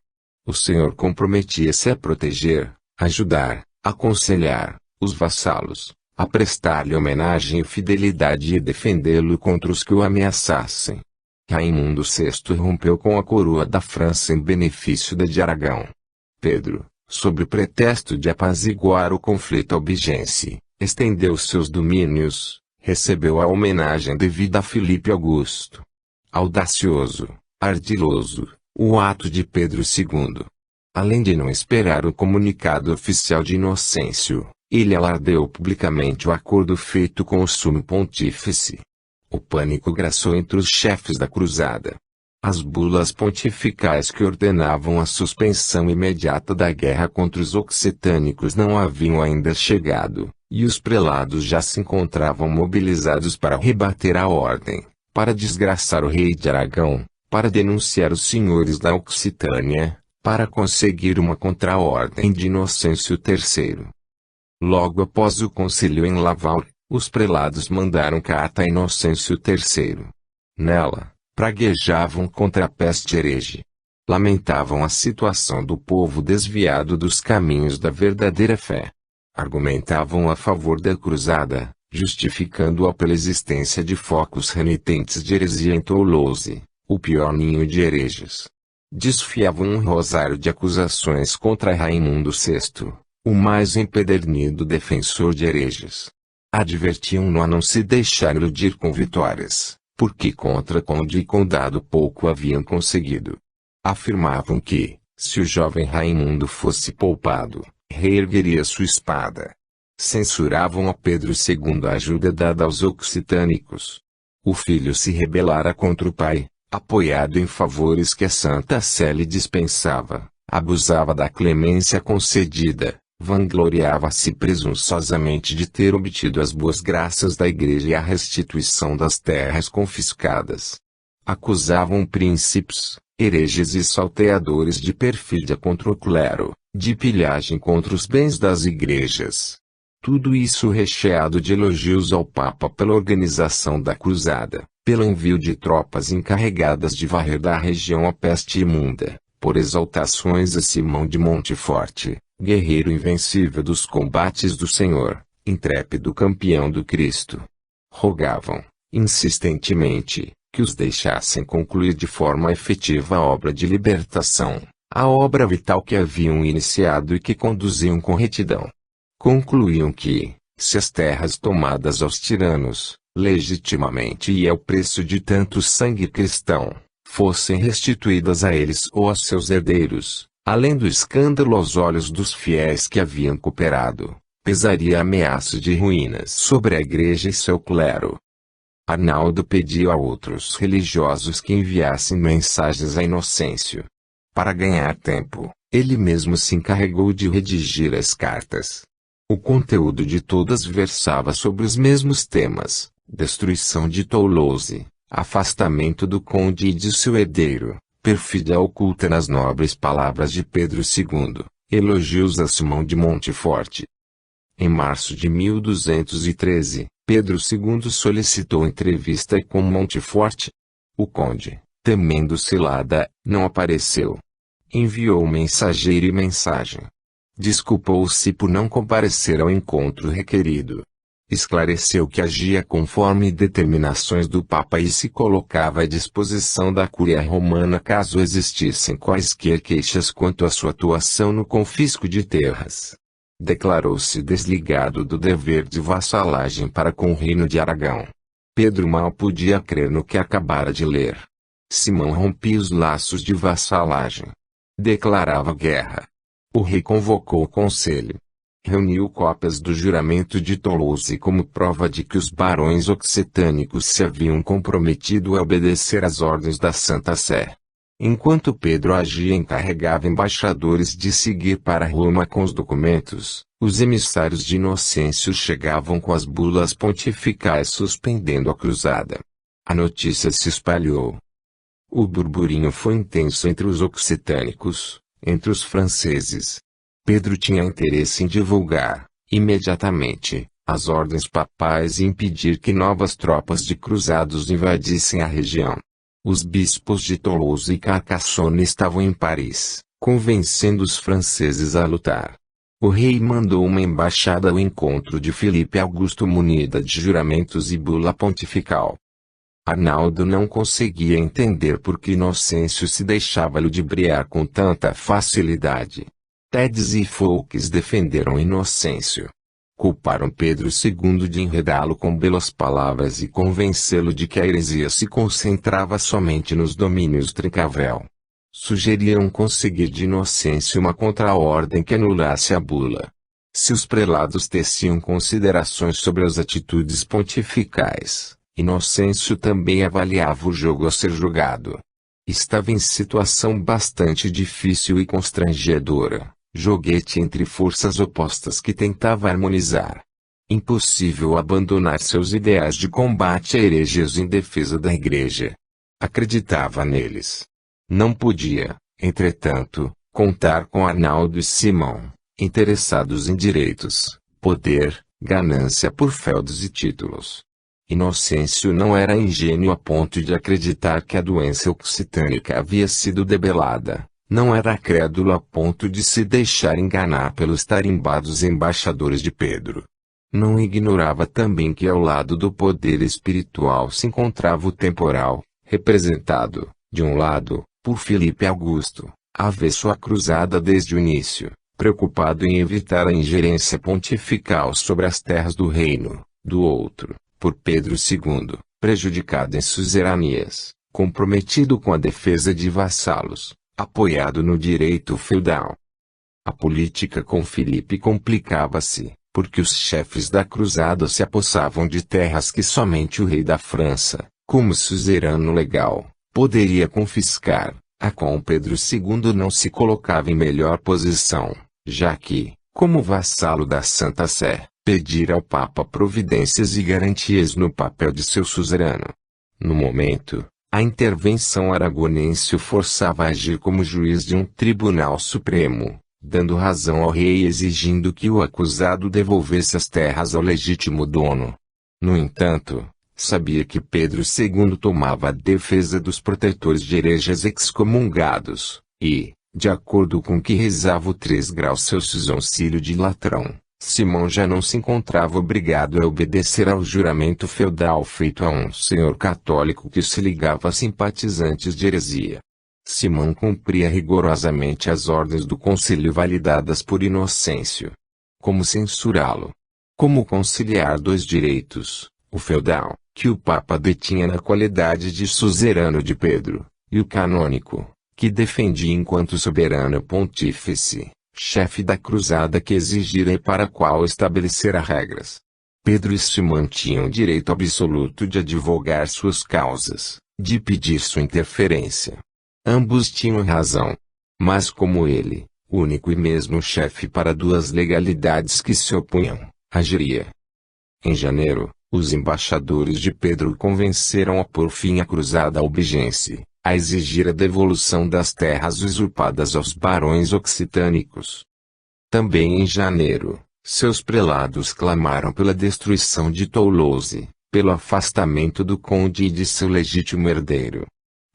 A: O senhor comprometia-se a proteger, ajudar, aconselhar, os vassalos, a prestar-lhe homenagem e fidelidade e defendê-lo contra os que o ameaçassem. Raimundo VI rompeu com a coroa da França em benefício da de Aragão. Pedro, sob pretexto de apaziguar o conflito albigense, estendeu seus domínios, recebeu a homenagem devida a Filipe Augusto. Audacioso, ardiloso, o ato de Pedro II. Além de não esperar o comunicado oficial de Inocêncio, ele alardeou publicamente o acordo feito com o sumo pontífice. O pânico graçou entre os chefes da cruzada. As bulas pontificais que ordenavam a suspensão imediata da guerra contra os occitânicos não haviam ainda chegado, e os prelados já se encontravam mobilizados para rebater a ordem, para desgraçar o rei de Aragão, para denunciar os senhores da Occitânia, para conseguir uma contra-ordem de Inocêncio III. Logo após o concílio em Laval, os prelados mandaram carta a Inocêncio III. Nela, praguejavam contra a peste herege. Lamentavam a situação do povo desviado dos caminhos da verdadeira fé. Argumentavam a favor da cruzada, justificando-a pela existência de focos renitentes de heresia em Toulouse, o pior ninho de hereges. Desfiavam um rosário de acusações contra Raimundo VI, o mais empedernido defensor de hereges. Advertiam-no a não se deixar iludir com vitórias, porque contra conde e condado pouco haviam conseguido. Afirmavam que, se o jovem Raimundo fosse poupado, reergueria sua espada. Censuravam a Pedro II a ajuda dada aos occitânicos. O filho se rebelara contra o pai, apoiado em favores que a Santa Sé lhe dispensava, abusava da clemência concedida, vangloriava-se presunçosamente de ter obtido as boas graças da Igreja e a restituição das terras confiscadas. Acusavam príncipes, hereges e salteadores de perfídia contra o clero, de pilhagem contra os bens das igrejas. Tudo isso recheado de elogios ao Papa pela organização da cruzada, pelo envio de tropas encarregadas de varrer da região a peste imunda, por exaltações a Simão de Monteforte, guerreiro invencível dos combates do Senhor, intrépido campeão do Cristo. Rogavam, insistentemente, que os deixassem concluir de forma efetiva a obra de libertação, a obra vital que haviam iniciado e que conduziam com retidão. Concluíam que, se as terras tomadas aos tiranos, legitimamente e ao preço de tanto sangue cristão, fossem restituídas a eles ou a seus herdeiros, além do escândalo aos olhos dos fiéis que haviam cooperado, pesaria a ameaça de ruínas sobre a igreja e seu clero. Arnaldo pediu a outros religiosos que enviassem mensagens a Inocêncio. Para ganhar tempo, ele mesmo se encarregou de redigir as cartas. O conteúdo de todas versava sobre os mesmos temas: destruição de Toulouse, afastamento do conde e de seu herdeiro, perfídia oculta nas nobres palavras de Pedro II, elogios a Simão de Monteforte. Em março de 1213, Pedro II solicitou entrevista com Monteforte. O conde, temendo cilada, não apareceu. Enviou mensageiro e mensagem. Desculpou-se por não comparecer ao encontro requerido. Esclareceu que agia conforme determinações do Papa e se colocava à disposição da Cúria Romana caso existissem quaisquer queixas quanto à sua atuação no confisco de terras. Declarou-se desligado do dever de vassalagem para com o reino de Aragão. Pedro mal podia crer no que acabara de ler. Simão rompia os laços de vassalagem. Declarava guerra. O rei convocou o conselho. Reuniu cópias do juramento de Toulouse como prova de que os barões occitânicos se haviam comprometido a obedecer às ordens da Santa Sé. Enquanto Pedro agia, encarregava embaixadores de seguir para Roma com os documentos, os emissários de Inocêncio chegavam com as bulas pontificais suspendendo a cruzada. A notícia se espalhou. O burburinho foi intenso entre os occitânicos, entre os franceses. Pedro tinha interesse em divulgar, imediatamente, as ordens papais e impedir que novas tropas de cruzados invadissem a região. Os bispos de Toulouse e Carcassonne estavam em Paris, convencendo os franceses a lutar. O rei mandou uma embaixada ao encontro de Filipe Augusto munida de juramentos e bula pontifical. Arnaldo não conseguia entender por que Inocêncio se deixava ludibriar com tanta facilidade. Tedes e Fouques defenderam Inocêncio. Culparam Pedro II de enredá-lo com belas palavras e convencê-lo de que a heresia se concentrava somente nos domínios Trincavel. Sugeriram conseguir de Inocêncio uma contra-ordem que anulasse a bula. Se os prelados teciam considerações sobre as atitudes pontificais, Inocêncio também avaliava o jogo a ser jogado. Estava em situação bastante difícil e constrangedora, joguete entre forças opostas que tentava harmonizar. Impossível abandonar seus ideais de combate a hereges em defesa da Igreja. Acreditava neles. Não podia, entretanto, contar com Arnaldo e Simão, interessados em direitos, poder, ganância por feudos e títulos. Inocêncio não era ingênuo a ponto de acreditar que a doença occitânica havia sido debelada, não era crédulo a ponto de se deixar enganar pelos tarimbados embaixadores de Pedro. Não ignorava também que ao lado do poder espiritual se encontrava o temporal, representado, de um lado, por Filipe Augusto, avesso à cruzada desde o início, preocupado em evitar a ingerência pontifical sobre as terras do reino, do outro, por Pedro II, prejudicado em suzeranias, comprometido com a defesa de vassalos, apoiado no direito feudal. A política com Filipe complicava-se, porque os chefes da cruzada se apossavam de terras que somente o rei da França, como suzerano legal, poderia confiscar, a qual Pedro II não se colocava em melhor posição, já que, como vassalo da Santa Sé, pedira ao Papa providências e garantias no papel de seu suzerano. No momento, a intervenção aragonense o forçava a agir como juiz de um tribunal supremo, dando razão ao rei e exigindo que o acusado devolvesse as terras ao legítimo dono. No entanto, sabia que Pedro II tomava a defesa dos protetores de hereges excomungados, e, de acordo com o que rezava o 3 graus Celsius Concílio de Latrão, Simão já não se encontrava obrigado a obedecer ao juramento feudal feito a um senhor católico que se ligava a simpatizantes de heresia. Simão cumpria rigorosamente as ordens do concílio validadas por Inocêncio. Como censurá-lo? Como conciliar dois direitos, o feudal, que o Papa detinha na qualidade de suzerano de Pedro, e o canônico, que defendia enquanto soberano pontífice, chefe da cruzada que exigira e para a qual estabelecera regras. Pedro e Simão tinham direito absoluto de advogar suas causas, de pedir sua interferência. Ambos tinham razão. Mas como ele, único e mesmo chefe para duas legalidades que se opunham, agiria. Em janeiro, os embaixadores de Pedro convenceram a pôr fim à cruzada albigense, a exigir a devolução das terras usurpadas aos barões occitânicos. Também em janeiro, seus prelados clamaram pela destruição de Toulouse, pelo afastamento do conde e de seu legítimo herdeiro.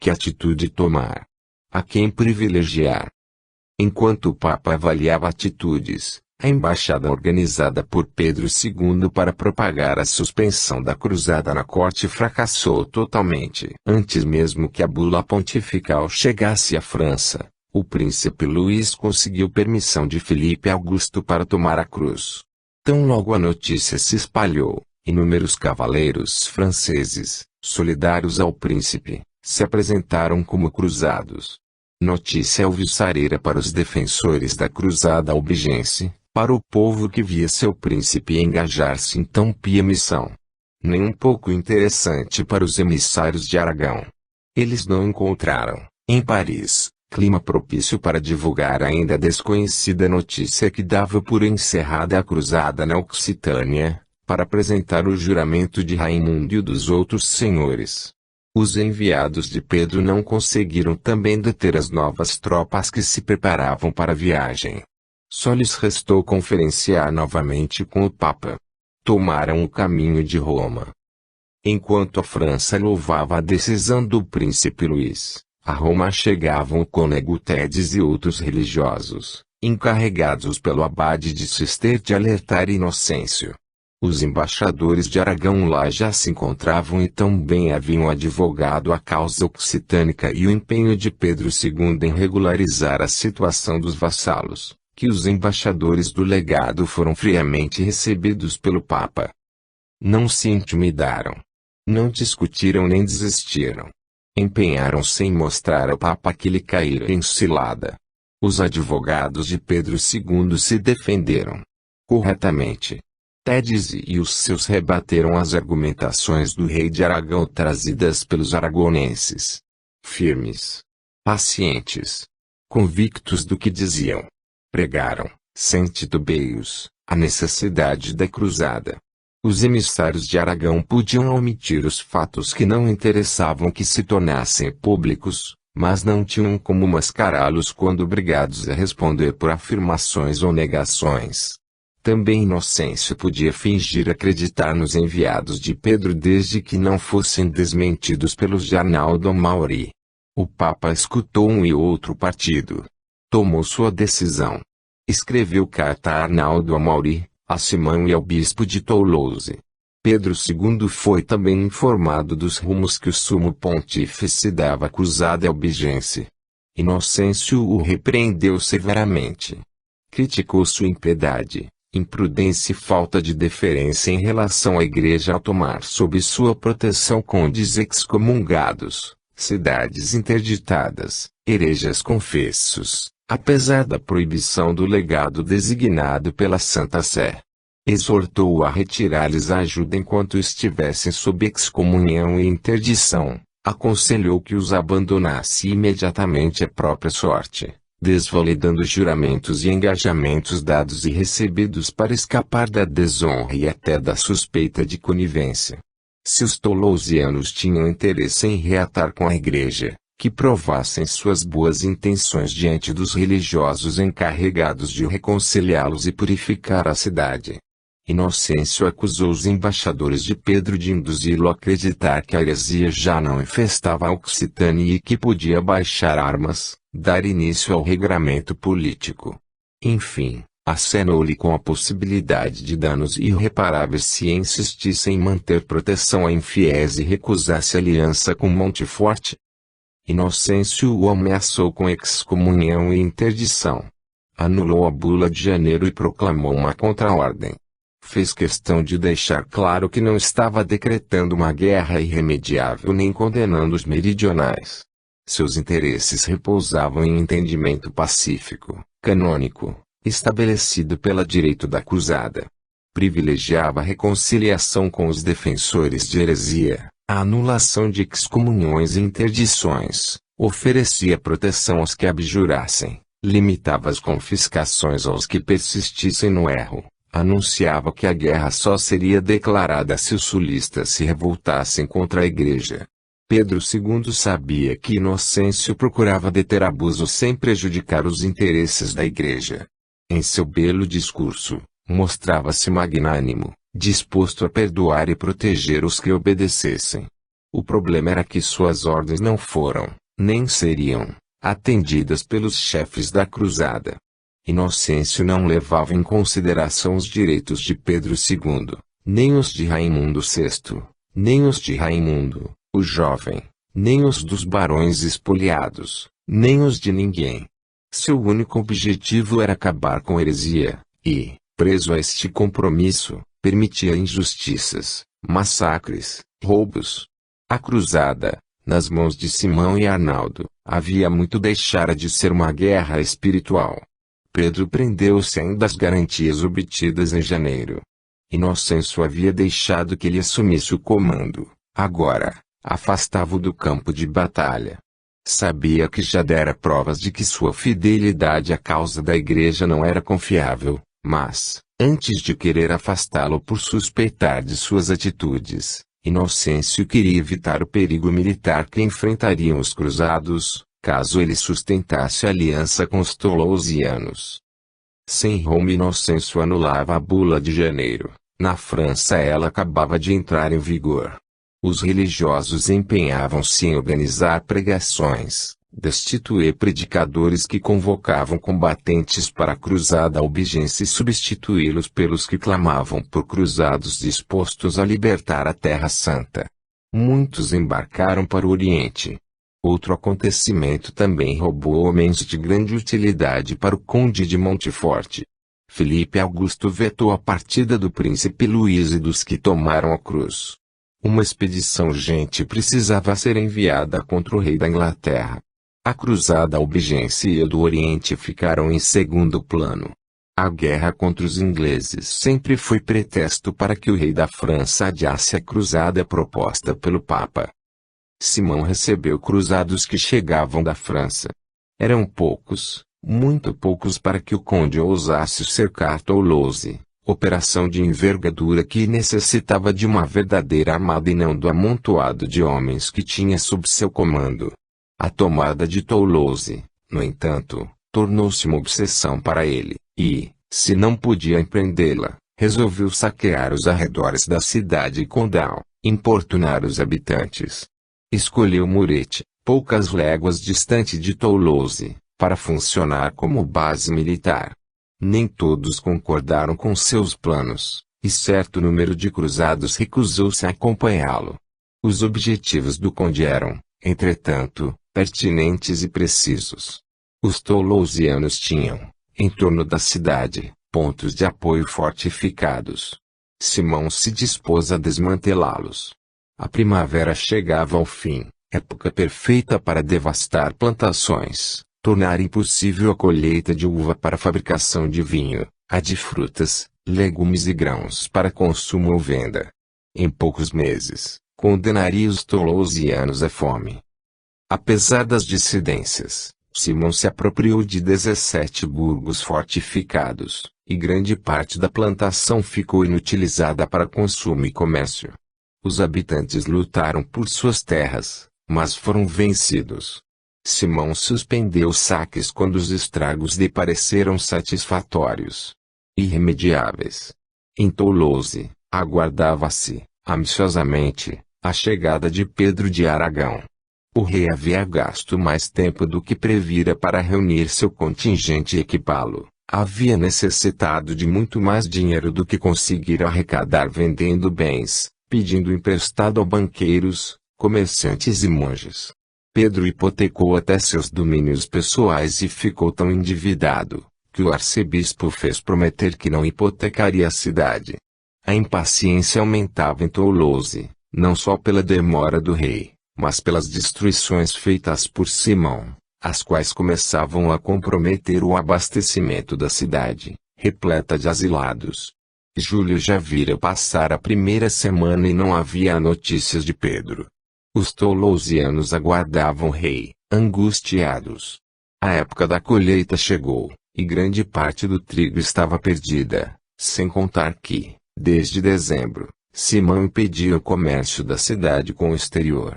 A: Que atitude tomar? A quem privilegiar? Enquanto o Papa avaliava atitudes, a embaixada organizada por Pedro II para propagar a suspensão da cruzada na corte fracassou totalmente. Antes mesmo que a bula pontifical chegasse à França, o príncipe Luís conseguiu permissão de Filipe Augusto para tomar a cruz. Tão logo a notícia se espalhou, inúmeros cavaleiros franceses, solidários ao príncipe, se apresentaram como cruzados. Notícia alvissareira para os defensores da cruzada albigense, para o povo que via seu príncipe engajar-se em tão pia missão. Nem um pouco interessante para os emissários de Aragão. Eles não encontraram, em Paris, clima propício para divulgar a ainda desconhecida notícia que dava por encerrada a cruzada na Occitânia, para apresentar o juramento de Raimundo e dos outros senhores. Os enviados de Pedro não conseguiram também deter as novas tropas que se preparavam para a viagem. Só lhes restou conferenciar novamente com o Papa. Tomaram o caminho de Roma. Enquanto a França louvava a decisão do príncipe Luís, a Roma chegavam o cônego Tedes e outros religiosos, encarregados pelo abade de Cister de alertar Inocêncio. Os embaixadores de Aragão lá já se encontravam e também haviam advogado a causa occitânica e o empenho de Pedro II em regularizar a situação dos vassalos, que os embaixadores do legado foram friamente recebidos pelo Papa. Não se intimidaram. Não discutiram nem desistiram. Empenharam-se em mostrar ao Papa que lhe caíra em cilada. Os advogados de Pedro II se defenderam corretamente. Tedes e os seus rebateram as argumentações do rei de Aragão trazidas pelos aragonenses. Firmes, pacientes, convictos do que diziam, pregaram, sem titubeios, a necessidade da cruzada. Os emissários de Aragão podiam omitir os fatos que não interessavam que se tornassem públicos, mas não tinham como mascará-los quando obrigados a responder por afirmações ou negações. Também Inocêncio podia fingir acreditar nos enviados de Pedro desde que não fossem desmentidos pelos de Arnaldo Mauri. O Papa escutou um e outro partido. Tomou sua decisão. Escreveu carta a Arnaldo Mauri, a Simão e ao bispo de Toulouse. Pedro II foi também informado dos rumos que o sumo pontífice dava à cruzada albigense. Inocêncio o repreendeu severamente. Criticou sua impiedade, imprudência e falta de deferência em relação à Igreja ao tomar sob sua proteção condes excomungados, cidades interditadas, hereges confessos, apesar da proibição do legado designado pela Santa Sé. Exortou-o a retirar-lhes a ajuda enquanto estivessem sob excomunhão e interdição, aconselhou que os abandonasse imediatamente à própria sorte, desvalidando juramentos e engajamentos dados e recebidos para escapar da desonra e até da suspeita de conivência. Se os toulousianos tinham interesse em reatar com a Igreja, que provassem suas boas intenções diante dos religiosos encarregados de reconciliá-los e purificar a cidade. Inocêncio acusou os embaixadores de Pedro de induzi-lo a acreditar que a heresia já não infestava a Occitânia e que podia baixar armas, dar início ao regramento político. Enfim, acenou-lhe com a possibilidade de danos irreparáveis se insistisse em manter proteção a infiéis e recusasse aliança com Montefort. Inocêncio o ameaçou com excomunhão e interdição. Anulou a bula de janeiro e proclamou uma contra-ordem. Fez questão de deixar claro que não estava decretando uma guerra irremediável nem condenando os meridionais. Seus interesses repousavam em entendimento pacífico, canônico, estabelecido pela direito da cruzada. Privilegiava a reconciliação com os defensores de heresia, a anulação de excomunhões e interdições, oferecia proteção aos que abjurassem, limitava as confiscações aos que persistissem no erro. Anunciava que a guerra só seria declarada se os sulistas se revoltassem contra a Igreja. Pedro II sabia que Inocêncio procurava deter abusos sem prejudicar os interesses da Igreja. Em seu belo discurso, mostrava-se magnânimo, disposto a perdoar e proteger os que obedecessem. O problema era que suas ordens não foram, nem seriam, atendidas pelos chefes da cruzada. Inocêncio não levava em consideração os direitos de Pedro II, nem os de Raimundo VI, nem os de Raimundo, o jovem, nem os dos barões espoliados, nem os de ninguém. Seu único objetivo era acabar com a heresia, e, preso a este compromisso, permitia injustiças, massacres, roubos. A cruzada, nas mãos de Simão e Arnaldo, havia muito deixara de ser uma guerra espiritual. Pedro prendeu-se ainda às garantias obtidas em janeiro. Inocêncio havia deixado que ele assumisse o comando, agora, afastava-o do campo de batalha. Sabia que já dera provas de que sua fidelidade à causa da Igreja não era confiável, mas, antes de querer afastá-lo por suspeitar de suas atitudes, Inocêncio queria evitar o perigo militar que enfrentariam os cruzados, caso ele sustentasse aliança com os Toulousianos. Sem Roma, Inocêncio anulava a Bula de Janeiro. Na França ela acabava de entrar em vigor. Os religiosos empenhavam-se em organizar pregações, destituir predicadores que convocavam combatentes para a cruzada albigense e substituí-los pelos que clamavam por cruzados dispostos a libertar a Terra Santa. Muitos embarcaram para o Oriente. Outro acontecimento também roubou homens de grande utilidade para o conde de Montfort. Felipe Augusto vetou a partida do príncipe Luís e dos que tomaram a cruz. Uma expedição urgente precisava ser enviada contra o rei da Inglaterra. A cruzada albigense e a do Oriente ficaram em segundo plano. A guerra contra os ingleses sempre foi pretexto para que o rei da França adiasse a cruzada proposta pelo Papa. Simão recebeu cruzados que chegavam da França. Eram poucos, muito poucos para que o conde ousasse cercar Toulouse, operação de envergadura que necessitava de uma verdadeira armada e não do amontoado de homens que tinha sob seu comando. A tomada de Toulouse, no entanto, tornou-se uma obsessão para ele, e, se não podia empreendê-la, resolveu saquear os arredores da cidade e condal, importunar os habitantes. Escolheu Muret, poucas léguas distante de Toulouse, para funcionar como base militar. Nem todos concordaram com seus planos, e certo número de cruzados recusou-se a acompanhá-lo. Os objetivos do conde eram, entretanto, pertinentes e precisos. Os toulousianos tinham, em torno da cidade, pontos de apoio fortificados. Simão se dispôs a desmantelá-los. A primavera chegava ao fim, época perfeita para devastar plantações, tornar impossível a colheita de uva para a fabricação de vinho, a de frutas, legumes e grãos para consumo ou venda. Em poucos meses, condenaria os toulousianos à fome. Apesar das dissidências, Simão se apropriou de 17 burgos fortificados, e grande parte da plantação ficou inutilizada para consumo e comércio. Os habitantes lutaram por suas terras, mas foram vencidos. Simão suspendeu os saques quando os estragos lhe pareceram satisfatórios, irremediáveis. Em Toulouse, aguardava-se, ambiciosamente, a chegada de Pedro de Aragão. O rei havia gasto mais tempo do que previra para reunir seu contingente e equipá-lo. Havia necessitado de muito mais dinheiro do que conseguira arrecadar vendendo bens, pedindo emprestado a banqueiros, comerciantes e monges. Pedro hipotecou até seus domínios pessoais e ficou tão endividado, que o arcebispo fez prometer que não hipotecaria a cidade. A impaciência aumentava em Toulouse, não só pela demora do rei, mas pelas destruições feitas por Simão, as quais começavam a comprometer o abastecimento da cidade, repleta de asilados. Julho já vira passar a primeira semana e não havia notícias de Pedro. Os toulousianos aguardavam o rei, angustiados. A época da colheita chegou, e grande parte do trigo estava perdida, sem contar que, desde dezembro, Simão impedia o comércio da cidade com o exterior.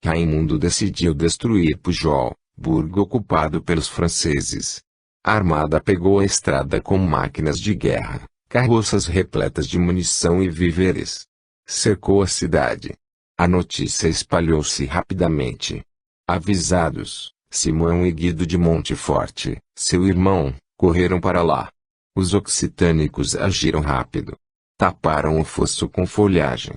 A: Raimundo decidiu destruir Pujol, burgo ocupado pelos franceses. A armada pegou a estrada com máquinas de guerra, carroças repletas de munição e víveres. Cercou a cidade. A notícia espalhou-se rapidamente. Avisados, Simão e Guido de Montfort, seu irmão, correram para lá. Os occitânicos agiram rápido. Taparam o fosso com folhagem.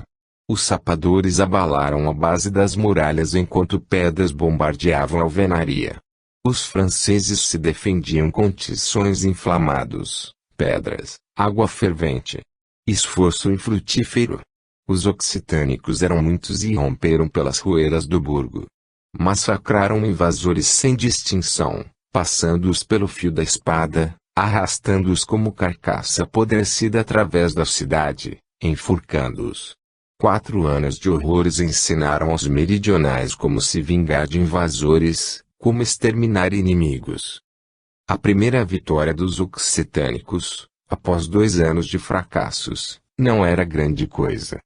A: Os sapadores abalaram a base das muralhas enquanto pedras bombardeavam a alvenaria. Os franceses se defendiam com tições inflamados, pedras, água fervente. Esforço infrutífero. Os occitânicos eram muitos e romperam pelas ruínas do burgo. Massacraram invasores sem distinção, passando-os pelo fio da espada, arrastando-os como carcaça apodrecida através da cidade, enforcando-os. 4 anos de horrores ensinaram aos meridionais como se vingar de invasores, como exterminar inimigos. A primeira vitória dos occitânicos, após 2 anos de fracassos, não era grande coisa.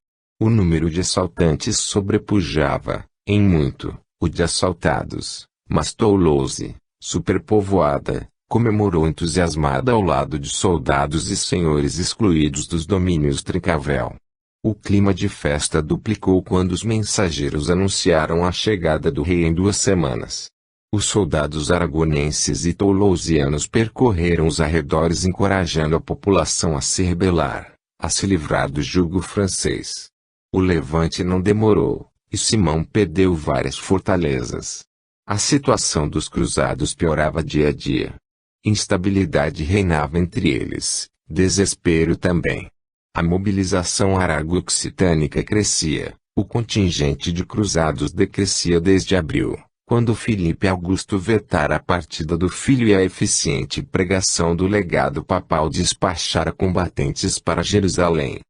A: O número de assaltantes sobrepujava, em muito, o de assaltados, mas Toulouse, superpovoada, comemorou entusiasmada ao lado de soldados e senhores excluídos dos domínios Trincavel. O clima de festa duplicou quando os mensageiros anunciaram a chegada do rei em 2 semanas. Os soldados aragonenses e toulousianos percorreram os arredores encorajando a população a se rebelar, a se livrar do jugo francês. O levante não demorou, e Simão perdeu várias fortalezas. A situação dos cruzados piorava dia a dia. Instabilidade reinava entre eles, desespero também. A mobilização arago-occitânica crescia, o contingente de cruzados decrescia desde abril, quando Filipe Augusto vetara a partida do filho e a eficiente pregação do legado papal despachara combatentes para Jerusalém.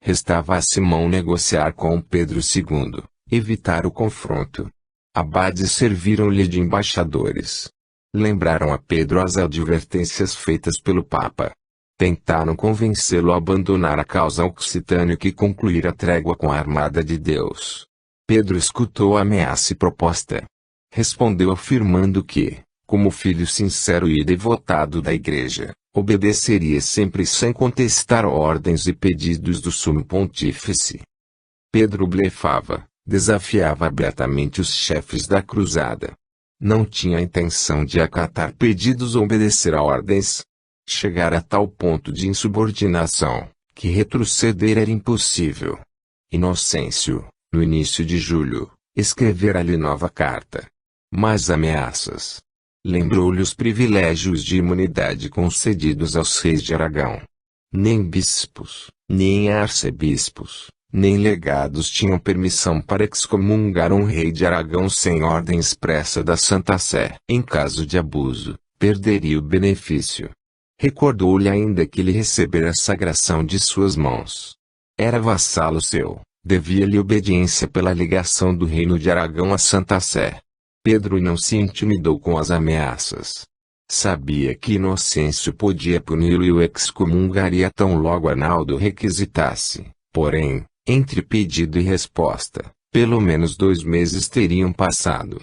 A: Restava a Simão negociar com Pedro II, evitar o confronto. Abades serviram-lhe de embaixadores. Lembraram a Pedro as advertências feitas pelo Papa. Tentaram convencê-lo a abandonar a causa occitânica e concluir a trégua com a armada de Deus. Pedro escutou a ameaça e proposta. Respondeu afirmando que, como filho sincero e devotado da Igreja, obedeceria sempre sem contestar ordens e pedidos do Sumo Pontífice. Pedro blefava, desafiava abertamente os chefes da cruzada. Não tinha a intenção de acatar pedidos ou obedecer a ordens. Chegara a tal ponto de insubordinação, que retroceder era impossível. Inocêncio, no início de julho, escrevera-lhe nova carta. Mais ameaças. Lembrou-lhe os privilégios de imunidade concedidos aos reis de Aragão. Nem bispos, nem arcebispos, nem legados tinham permissão para excomungar um rei de Aragão sem ordem expressa da Santa Sé. Em caso de abuso, perderia o benefício. Recordou-lhe ainda que ele recebera a sagração de suas mãos. Era vassalo seu, devia-lhe obediência pela ligação do reino de Aragão à Santa Sé. Pedro não se intimidou com as ameaças. Sabia que Inocêncio podia puni-lo e o excomungaria tão logo Arnaldo requisitasse, porém, entre pedido e resposta, pelo menos 2 meses teriam passado.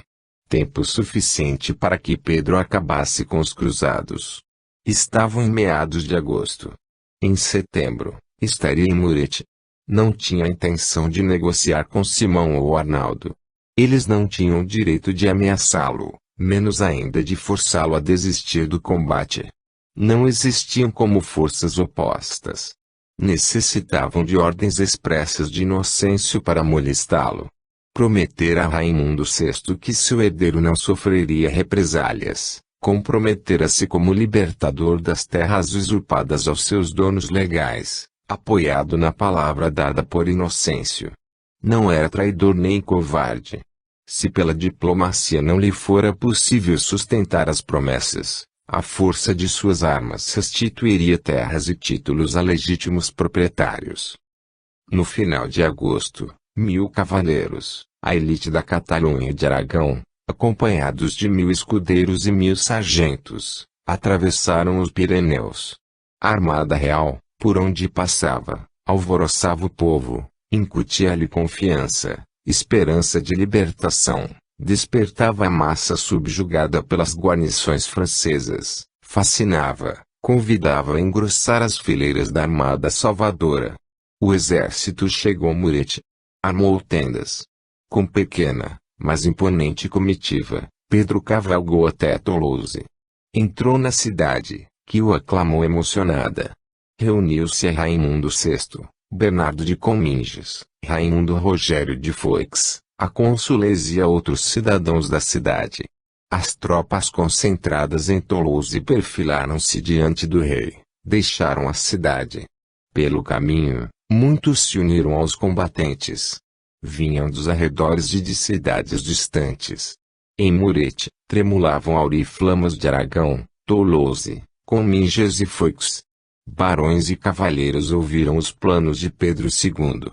A: Tempo suficiente para que Pedro acabasse com os cruzados. Estavam em meados de agosto. Em setembro, estaria em Muret. Não tinha a intenção de negociar com Simão ou Arnaldo. Eles não tinham o direito de ameaçá-lo, menos ainda de forçá-lo a desistir do combate. Não existiam como forças opostas. Necessitavam de ordens expressas de Inocêncio para molestá-lo. Prometera a Raimundo VI que seu herdeiro não sofreria represálias. Comprometera-se como libertador das terras usurpadas aos seus donos legais, apoiado na palavra dada por Inocêncio. Não era traidor nem covarde. Se pela diplomacia não lhe fora possível sustentar as promessas, a força de suas armas restituiria terras e títulos a legítimos proprietários. No final de agosto, 1000 cavaleiros, a elite da Catalunha de Aragão, acompanhados de 1000 escudeiros e 1000 sargentos, atravessaram os Pirineus. A armada real, por onde passava, alvoroçava o povo, incutia-lhe confiança, esperança de libertação, despertava a massa subjugada pelas guarnições francesas, fascinava, convidava a engrossar as fileiras da armada salvadora. O exército chegou a Muret. Armou tendas. Com pequena, mas imponente comitiva, Pedro cavalgou até Toulouse. Entrou na cidade, que o aclamou emocionada. Reuniu-se a Raimundo VI, Bernardo de Cominges, Raimundo Rogério de Foix, a cônsules e a outros cidadãos da cidade. As tropas concentradas em Toulouse perfilaram-se diante do rei, deixaram a cidade. Pelo caminho, muitos se uniram aos combatentes. Vinham dos arredores e de cidades distantes. Em Muret, tremulavam auriflamas de Aragão, Toulouse, Cominges e Foix. Barões e cavalheiros ouviram os planos de Pedro II.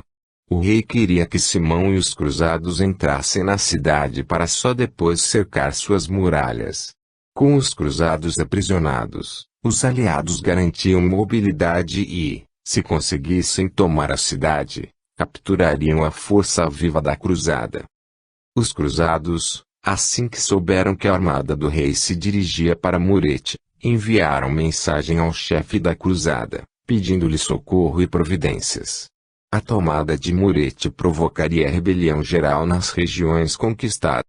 A: O rei queria que Simão e os cruzados entrassem na cidade para só depois cercar suas muralhas. Com os cruzados aprisionados, os aliados garantiam mobilidade e, se conseguissem tomar a cidade, capturariam a força viva da cruzada. Os cruzados, assim que souberam que a armada do rei se dirigia para Muret, enviaram mensagem ao chefe da cruzada, pedindo-lhe socorro e providências. A tomada de Muret provocaria rebelião geral nas regiões conquistadas.